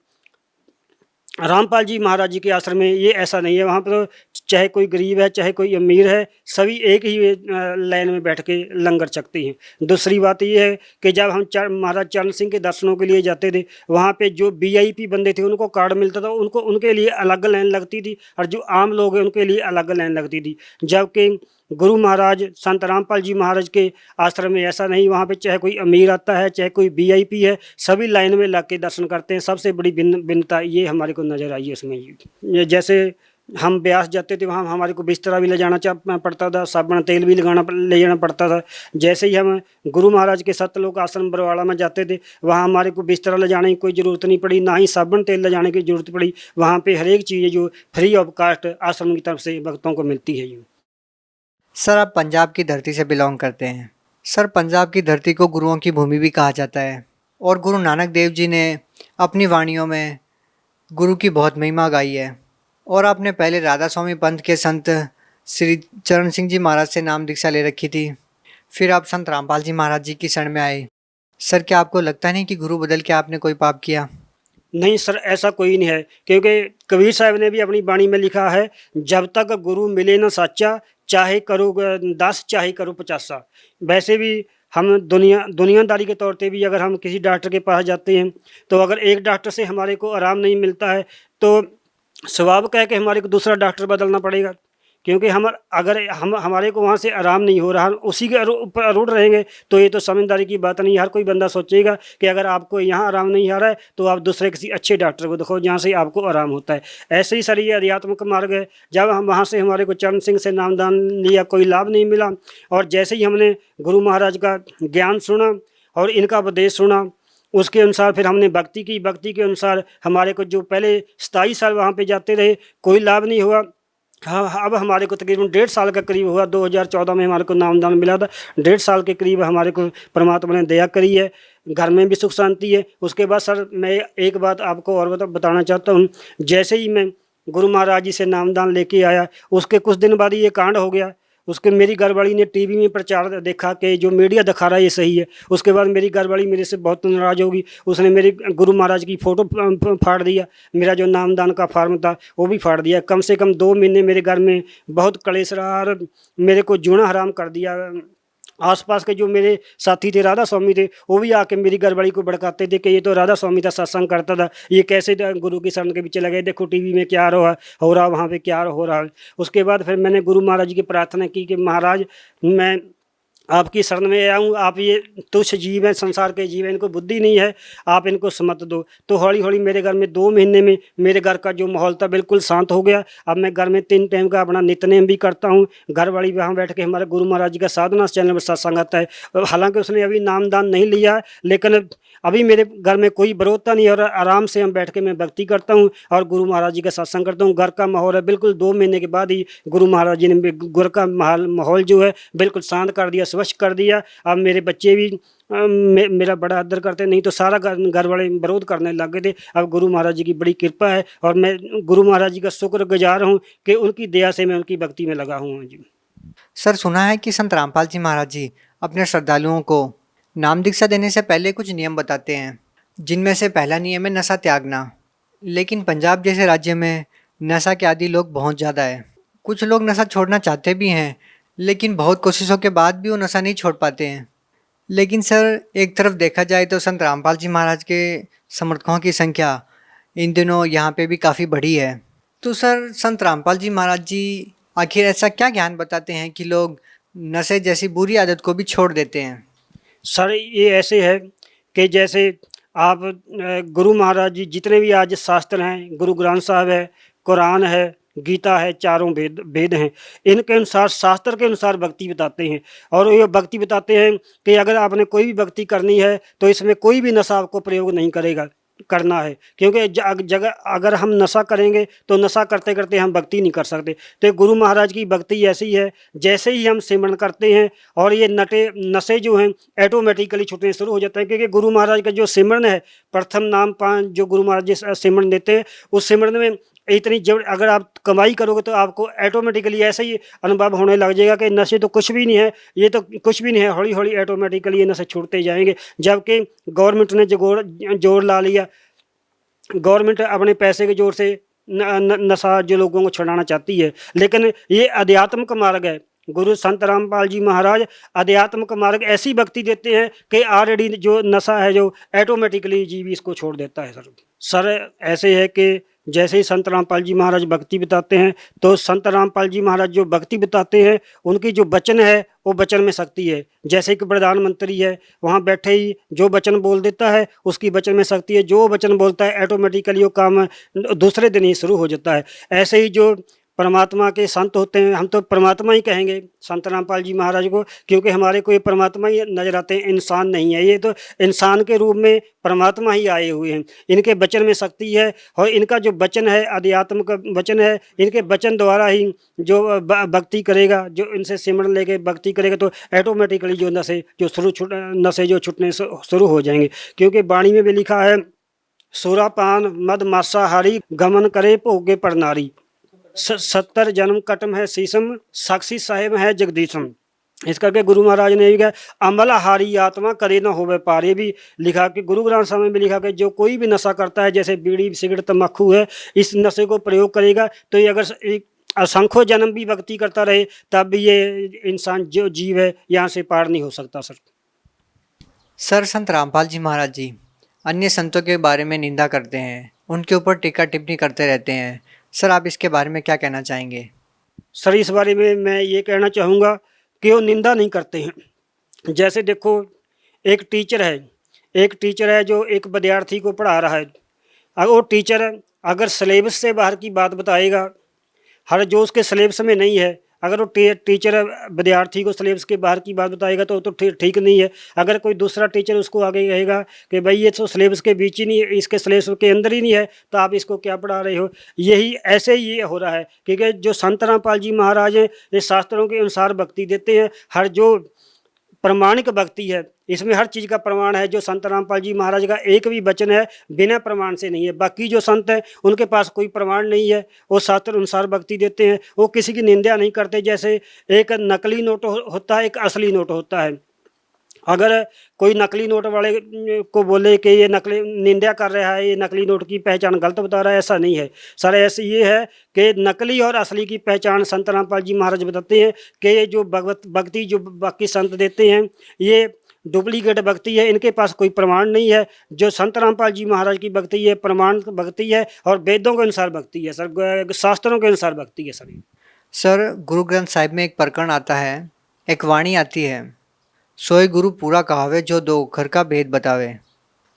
रामपाल जी महाराज जी के आश्रम में ये ऐसा नहीं है। वहाँ पर तो चाहे कोई गरीब है चाहे कोई अमीर है, सभी एक ही लाइन में बैठ के लंगर चखते हैं। दूसरी बात ये है कि जब हम महाराज चरण सिंह के दर्शनों के लिए जाते थे, वहाँ पे जो VIP बंदे थे उनको कार्ड मिलता था, उनके लिए अलग लाइन लगती थी, और जो आम लोग हैं उनके लिए अलग लाइन लगती थी। जबकि गुरु महाराज संत रामपाल जी महाराज के आश्रम में ऐसा नहीं। वहाँ पे चाहे कोई अमीर आता है चाहे कोई VIP है, सभी लाइन में लग के दर्शन करते हैं। सबसे बड़ी भिन्नता ये हमारे को नज़र आई है इसमें। जैसे हम ब्यास जाते थे, वहाँ हमारे को बिस्तरा भी ले जाना पड़ता था, साबुन तेल भी ले जाना पड़ता था। जैसे ही हम गुरु महाराज के सतलोक आश्रम बरवाला में जाते थे, वहाँ हमारे को बिस्तरा ले जाने की कोई ज़रूरत नहीं पड़ी, ना ही साबुन तेल ले जाने की ज़रूरत पड़ी। वहाँ पे हर एक चीज़ जो फ्री ऑफ कास्ट आश्रम की तरफ से भक्तों को मिलती है। सर आप पंजाब की धरती से बिलोंग करते हैं। सर पंजाब की धरती को गुरुओं की भूमि भी कहा जाता है, और गुरु नानक देव जी ने अपनी वाणियों में गुरु की बहुत महिमा गाई है। और आपने पहले राधा स्वामी पंथ के संत श्री चरण सिंह जी महाराज से नाम दीक्षा ले रखी थी, फिर आप संत रामपाल जी महाराज जी की शरण में आए। सर क्या आपको लगता नहीं कि गुरु बदल के आपने कोई पाप किया? नहीं सर, ऐसा कोई नहीं है, क्योंकि कबीर साहब ने भी अपनी वाणी में लिखा है, जब तक गुरु मिले ना साचा, चाहे करो 10 चाहे करो 50। वैसे भी हम दुनियादारी के तौर पे भी अगर हम किसी डॉक्टर के पास जाते हैं तो अगर एक डॉक्टर से हमारे को आराम नहीं मिलता है तो स्वाभाविक है कि हमारे को दूसरा डॉक्टर बदलना पड़ेगा। क्योंकि हमारे को वहाँ से आराम नहीं हो रहा, उसी के ऊपर अरूढ़ रहेंगे तो ये तो समझदारी की बात नहीं। हर कोई बंदा सोचेगा कि अगर आपको यहाँ आराम नहीं आ रहा है तो आप दूसरे किसी अच्छे डॉक्टर को दिखाओ जहाँ से आपको आराम होता है। ऐसे ही सर ये आध्यात्मिक मार्ग है। जब हम वहाँ से हमारे को चरण सिंह से नामदान लिया, कोई लाभ नहीं मिला, और जैसे ही हमने गुरु महाराज का ज्ञान सुना और इनका उपदेश सुना, उसके अनुसार फिर हमने भक्ति की। भक्ति के अनुसार हमारे को जो पहले 27 साल वहाँ पे जाते रहे, कोई लाभ नहीं हुआ। हाँ, अब हमारे को तकरीबन 1.5 साल का करीब हुआ। 2014 में हमारे को नामदान मिला था। 1.5 साल के करीब हमारे को परमात्मा ने दया करी है, घर में भी सुख शांति है। उसके बाद सर मैं एक बात आपको और बताना चाहता हूँ। जैसे ही मैं गुरु महाराज जी से नामदान लेके आया, उसके कुछ दिन बाद ये कांड हो गया। उसके मेरी घरवाली ने टीवी में प्रचार देखा कि जो मीडिया दिखा रहा है ये सही है। उसके बाद मेरी घरवाली मेरे से बहुत नाराज़ होगी, उसने मेरे गुरु महाराज की फ़ोटो फाड़ दिया, मेरा जो नामदान का फार्म था वो भी फाड़ दिया। कम से कम 2 महीने मेरे घर में बहुत कलेश रहा और मेरे को जीना हराम कर दिया। आसपास के जो मेरे साथी थे, राधा स्वामी थे, वो भी आके मेरी घरवाली को भड़काते थे कि ये तो राधा स्वामी था, सत्संग करता था, ये कैसे गुरु की शरण के पीछे लगे, देखो टीवी में क्या हो रहा वहाँ पे क्या हो रहा है। उसके बाद फिर मैंने गुरु महाराज की प्रार्थना की कि महाराज मैं आपकी शरण में आया हूँ, आप ये तुच्छ जीव हैं, संसार के जीव हैं, इनको बुद्धि नहीं है, आप इनको समत दो। तो हौली हौली मेरे घर में 2 महीने में मेरे घर का जो माहौल था बिल्कुल शांत हो गया। अब मैं घर में 3 टाइम का अपना नित्यनेम भी करता हूँ। घर वाली वहाँ बैठ के हमारे गुरु महाराज जी का साधना चैनल पर सत्संग आता है। हालांकि उसने अभी नामदान नहीं लिया, लेकिन अभी मेरे घर में कोई विरोधता नहीं है और आराम से हम बैठ के मैं भक्ति करता हूँ और गुरु महाराज जी का सत्संग करता हूँ। घर का माहौल है बिल्कुल 2 महीने के बाद ही गुरु महाराज जी ने घर का माहौल जो है बिल्कुल शांत कर दिया, स्वच्छ कर दिया। अब मेरे बच्चे भी मेरा बड़ा आदर करते, नहीं तो सारा घर वाले विरोध करने लग गए थे। अब गुरु महाराज जी की बड़ी कृपा है और मैं गुरु महाराज जी का शुक्रगुजार हूँ कि उनकी दया से मैं उनकी भक्ति में लगा हूँ जी। सर, सुना है कि संत रामपाल जी महाराज जी अपने श्रद्धालुओं को नाम दीक्षा देने से पहले कुछ नियम बताते हैं, जिनमें से पहला नियम है नशा त्यागना। लेकिन पंजाब जैसे राज्य में नशा के आदी लोग बहुत ज़्यादा है। कुछ लोग नशा छोड़ना चाहते भी हैं, लेकिन बहुत कोशिशों के बाद भी वो नशा नहीं छोड़ पाते हैं। लेकिन सर, एक तरफ देखा जाए तो संत रामपाल जी महाराज के समर्थकों की संख्या इन दिनों यहाँ पे भी काफ़ी बढ़ी है। तो सर, संत रामपाल जी महाराज जी आखिर ऐसा क्या ज्ञान बताते हैं कि लोग नशे जैसी बुरी आदत को भी छोड़ देते हैं? सर, ये ऐसे है कि जैसे आप गुरु महाराज जी जितने भी आज शास्त्र हैं, गुरु ग्रंथ साहब है, कुरान है, गीता है, चारों वेद हैं, इनके अनुसार शास्त्र के अनुसार भक्ति बताते हैं। और ये भक्ति बताते हैं कि अगर आपने कोई भी भक्ति करनी है तो इसमें कोई भी नशा आपको प्रयोग नहीं करना है, क्योंकि अगर हम नशा करेंगे तो नशा करते करते हम भक्ति नहीं कर सकते। तो गुरु महाराज की भक्ति ऐसी है, जैसे ही हम सिमरन करते हैं और ये नशे जो हैं ऑटोमेटिकली छूटने शुरू हो जाते हैं। क्योंकि गुरु महाराज का जो सिमरन है, प्रथम नाम 5 जो गुरु महाराज जी सिमरन देते हैं, उस सिमरन में इतनी अगर आप कमाई करोगे तो आपको ऑटोमेटिकली ऐसा ही अनुभव होने लग जाएगा कि नशे तो कुछ भी नहीं है, ये तो कुछ भी नहीं है। हौली हौली ऑटोमेटिकली ये नशे छूटते जाएंगे। जबकि गवर्नमेंट ने जोर ला लिया, गवर्नमेंट अपने पैसे के जोर से नशा जो लोगों को छुड़ाना चाहती है, लेकिन ये अध्यात्म का मार्ग है। गुरु संत रामपाल जी महाराज अध्यात्म का मार्ग ऐसी भक्ति देते हैं कि ऑलरेडी जो नशा है जो ऑटोमेटिकली जीव इसको छोड़ देता है। सर ऐसे है कि जैसे ही संत रामपाल जी महाराज भक्ति बताते हैं, तो संत रामपाल जी महाराज जो भक्ति बताते हैं उनकी जो वचन है वो वचन में शक्ति है। जैसे कि प्रधानमंत्री है, वहाँ बैठे ही जो वचन बोल देता है उसकी वचन में शक्ति है। जो वचन बोलता है ऑटोमेटिकली वो काम दूसरे दिन ही शुरू हो जाता है। ऐसे ही जो परमात्मा के संत होते हैं, हम तो परमात्मा ही कहेंगे संत रामपाल जी महाराज को, क्योंकि हमारे को ये परमात्मा ही नजर आते हैं, इंसान नहीं है। ये तो इंसान के रूप में परमात्मा ही आए हुए हैं। इनके वचन में शक्ति है और इनका जो वचन है अध्यात्म का वचन है। इनके वचन द्वारा ही जो भक्ति करेगा, जो इनसे सिमरन लेके भक्ति करेगा, तो ऑटोमेटिकली जो नशे जो छूटने शुरू हो जाएंगे। क्योंकि वाणी में भी लिखा है, सुरापान मद मांसाहारी गमन करे भोगे पर नारी, 70 जन्म कटम है शीशम, साक्षी साहेब है जगदीशम। इस करके गुरु महाराज ने भी कहा, अमलहारी आत्मा करे न होवे पार। ये भी लिखा कि गुरु ग्रंथ साहब में भी लिखा कि जो कोई भी नशा करता है, जैसे बीड़ी सिगरेट तम्बाकू है, इस नशे को प्रयोग करेगा तो ये अगर असंख्यों जन्म भी भक्ति करता रहे तब भी ये इंसान जो जीव है यहाँ से पार नहीं हो सकता। सर, संत रामपाल जी महाराज जी अन्य संतों के बारे में निंदा करते हैं, उनके ऊपर टीका टिप्पणी करते रहते हैं। सर, आप इसके बारे में क्या कहना चाहेंगे? सर, इस बारे में मैं ये कहना चाहूँगा कि वो निंदा नहीं करते हैं। जैसे देखो, एक टीचर है जो एक विद्यार्थी को पढ़ा रहा है। अगर वो टीचर अगर सिलेबस से बाहर की बात बताएगा, हर जो उसके सिलेबस में नहीं है, अगर वो टीचर विद्यार्थी को सिलेबस के बाहर की बात बताएगा तो ठीक नहीं है। अगर कोई दूसरा टीचर उसको आगे कहेगा कि भाई ये तो सिलेबस के बीच ही नहीं है, इसके सिलेबस के अंदर ही नहीं है, तो आप इसको क्या पढ़ा रहे हो। यही ऐसे ही ये हो रहा है। क्योंकि जो संत रामपाल जी महाराज हैं, ये शास्त्रों के अनुसार भक्ति देते हैं। हर जो प्रमाणिक भक्ति है, इसमें हर चीज़ का प्रमाण है। जो संत रामपाल जी महाराज का एक भी वचन है बिना प्रमाण से नहीं है। बाकी जो संत हैं उनके पास कोई प्रमाण नहीं है, वो शास्त्र अनुसार भक्ति देते हैं, वो किसी की निंदा नहीं करते। जैसे एक नकली नोट होता है, एक असली नोट होता है। अगर कोई नकली नोट वाले को बोले कि ये नकली निंदा कर रहा है, ये नकली नोट की पहचान गलत बता रहा है, ऐसा नहीं है सर। ऐसे ये है कि नकली और असली की पहचान संत रामपाल जी महाराज बताते हैं कि ये जो भक्ति जो बाकी संत देते हैं ये डुप्लीकेट भक्ति है, इनके पास कोई प्रमाण नहीं है। जो संत रामपाल जी महाराज की भक्ति है प्रमाण भक्ति है और वेदों के अनुसार भक्ति है सर, शास्त्रों के अनुसार भक्ति है सर। सर गुरु ग्रंथ साहिब में एक प्रकरण आता है, एक वाणी आती है, सोई गुरु पूरा कहावे जो दो अक्षर का भेद बतावे।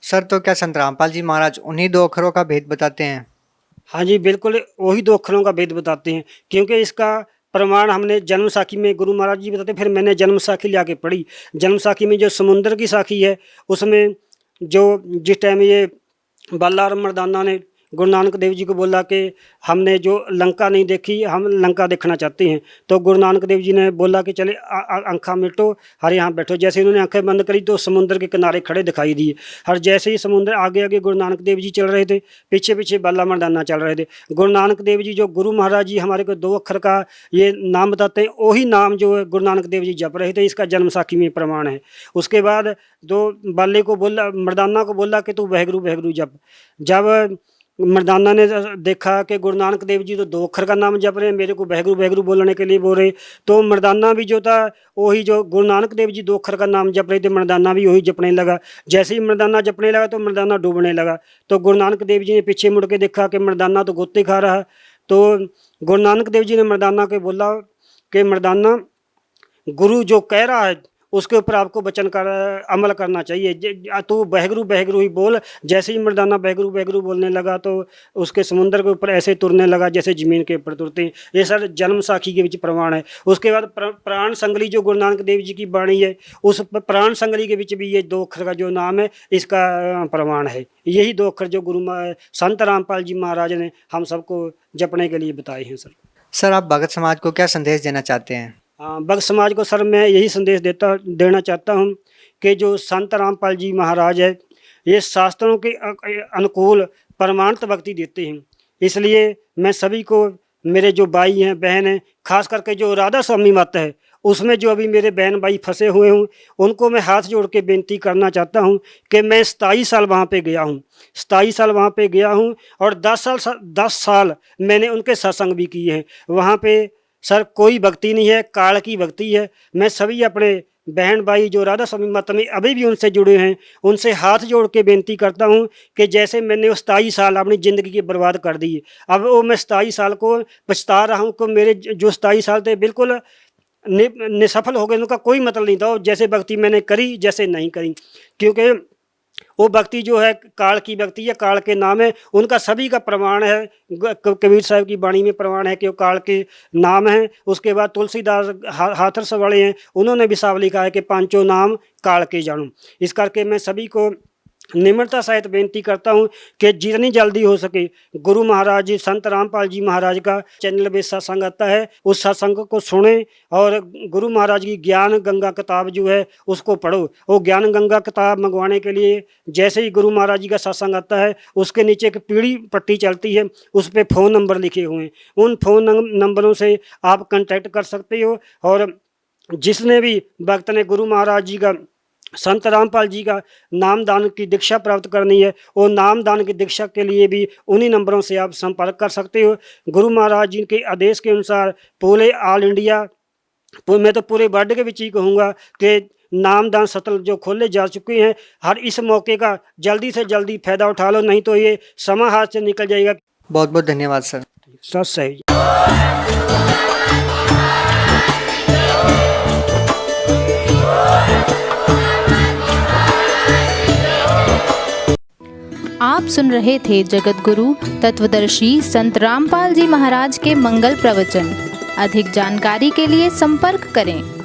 सर तो क्या संत रामपाल जी महाराज उन्हीं दो अक्षरों का भेद बताते हैं? हाँ जी बिल्कुल, वही दो अक्षरों का भेद बताते हैं, क्योंकि इसका प्रमाण हमने जन्म साखी में गुरु महाराज जी बताते, फिर मैंने जन्म साखी ले आके पढ़ी। जन्म साखी में जो समुद्र की साखी है उसमें जो जिस टाइम ये बाला और मर्दाना ने गुरु नानक देव जी को बोला कि हमने जो लंका नहीं देखी, हम लंका देखना चाहते हैं, तो गुरु नानक देव जी ने बोला कि चले आँखें मिटो हर यहाँ बैठो। जैसे उन्होंने आंखें बंद करी तो समुद्र के किनारे खड़े दिखाई दिए। हर जैसे ही समुद्र आगे आगे गुरु नानक देव जी चल रहे थे, पीछे पीछे बाला मर्दाना चल रहे थे। गुरु नानक देव जी जो गुरु महाराज जी हमारे को दो अक्षर का ये नाम बताते हैं, वही नाम जो है गुरु नानक देव जी जप रहे थे, इसका जन्म साखी में प्रमाण है। उसके बाद दो बाले को बोला, मर्दाना को बोला कि तू वाहेगुरु वाहेगुरु जप। जब मर्दाना ने देखा कि गुरु नानक देव जी तो दो अक्षर का नाम जप रहे हैं, मेरे को वाहेगुरु वाहेगुरु बोलने के लिए बोल रहे, तो मर्दाना भी जो था वही जो गुरु नानक देव जी दो अक्षर का नाम जप रहे थे, मर्दाना भी वही जपने लगा। जैसे ही मर्दाना जपने लगा तो मर्दाना डूबने लगा। तो गुरु नानक देव जी ने पीछे मुड़ के देखा कि मर्दाना तो गोते खा रहा। तो गुरु नानक देव जी ने मर्दाना को बोला कि मर्दाना गुरु जो कह रहा है उसके ऊपर आपको वचन कर अमल करना चाहिए, तो वाहेगुरु वाहेगुरु ही बोल। जैसे ही मर्दाना वाहेगुरु वाहेगुरु बोलने लगा तो उसके समुद्र के ऊपर ऐसे तुरने लगा जैसे ज़मीन के ऊपर तुरते हैं। ये सर जन्म साखी के बीच प्रमाण है। उसके बाद प्राण संगली जो गुरु नानक देव जी की वाणी है, उस प्राण संगली के बीच भी ये दो अक्षर का जो नाम है इसका प्रमाण है। यही दो अक्षर जो गुरु संत रामपाल जी महाराज ने हम सबको जपने के लिए बताए हैं सर। सर आप भगत समाज को क्या संदेश देना चाहते हैं? भक्त समाज को सर मैं यही संदेश देना चाहता हूँ कि जो संत रामपाल जी महाराज है ये शास्त्रों के अनुकूल प्रमाणित भक्ति देते हैं। इसलिए मैं सभी को, मेरे जो भाई हैं बहन हैं, खास करके जो राधा स्वामी मत है उसमें जो अभी मेरे बहन भाई फंसे हुए हूँ उनको मैं हाथ जोड़ के बेनती करना चाहता हूँ कि मैं 27 साल वहाँ पे गया हूँ, 27 साल वहाँ पे गया हूँ और 10 साल मैंने उनके सत्संग भी किए हैं। वहाँ पे सर कोई भक्ति नहीं है, काल की भक्ति है। मैं सभी अपने बहन भाई जो राधा स्वामी मत में अभी भी उनसे जुड़े हैं उनसे हाथ जोड़ के बेनती करता हूं कि जैसे मैंने वो 27 साल अपनी ज़िंदगी की बर्बाद कर दी, अब वो मैं 27 साल को पछता रहा हूं कि मेरे जो 27 साल थे बिल्कुल निसफल हो गए, उनका कोई मतलब नहीं था। जैसे भक्ति मैंने करी जैसे नहीं करी, क्योंकि वो भक्ति जो है काल की भक्ति है, काल के नाम है, उनका सभी का प्रमाण है। कबीर साहब की वाणी में प्रमाण है कि वो काल के नाम है। उसके बाद तुलसीदास हाथरस वाले हैं, उन्होंने भी साफ लिखा है कि पांचों नाम काल के जानू। इस करके मैं सभी को निम्रता सहित बेनती करता हूँ कि जितनी जल्दी हो सके गुरु महाराज जी संत रामपाल जी महाराज का चैनल पे सत्संग आता है, उस सत्संग को सुने और गुरु महाराज की ज्ञान गंगा किताब जो है उसको पढ़ो। वो ज्ञान गंगा किताब मंगवाने के लिए जैसे ही गुरु महाराज जी का सत्संग आता है उसके नीचे एक पीली पट्टी चलती है, उस पर फ़ोन नंबर लिखे हुए हैं, उन फ़ोन नंबरों से आप कंटेक्ट कर सकते हो। और जिसने भी भक्त ने गुरु महाराज जी का संत रामपाल जी का नामदान की दीक्षा प्राप्त करनी है, वो नामदान की दीक्षा के लिए भी उन्हीं नंबरों से आप संपर्क कर सकते हो। गुरु महाराज जी के आदेश के अनुसार पूरे ऑल इंडिया, मैं तो पूरे वर्ल्ड के बीच ही कहूँगा कि नामदान सत्र जो खोले जा चुके हैं, हर इस मौके का जल्दी से जल्दी फ़ायदा उठा लो, नहीं तो ये समय हाथ से निकल जाएगा। बहुत बहुत धन्यवाद सर। सर सही। आप सुन रहे थे जगत गुरु तत्वदर्शी संत रामपाल जी महाराज के मंगल प्रवचन। अधिक जानकारी के लिए संपर्क करें।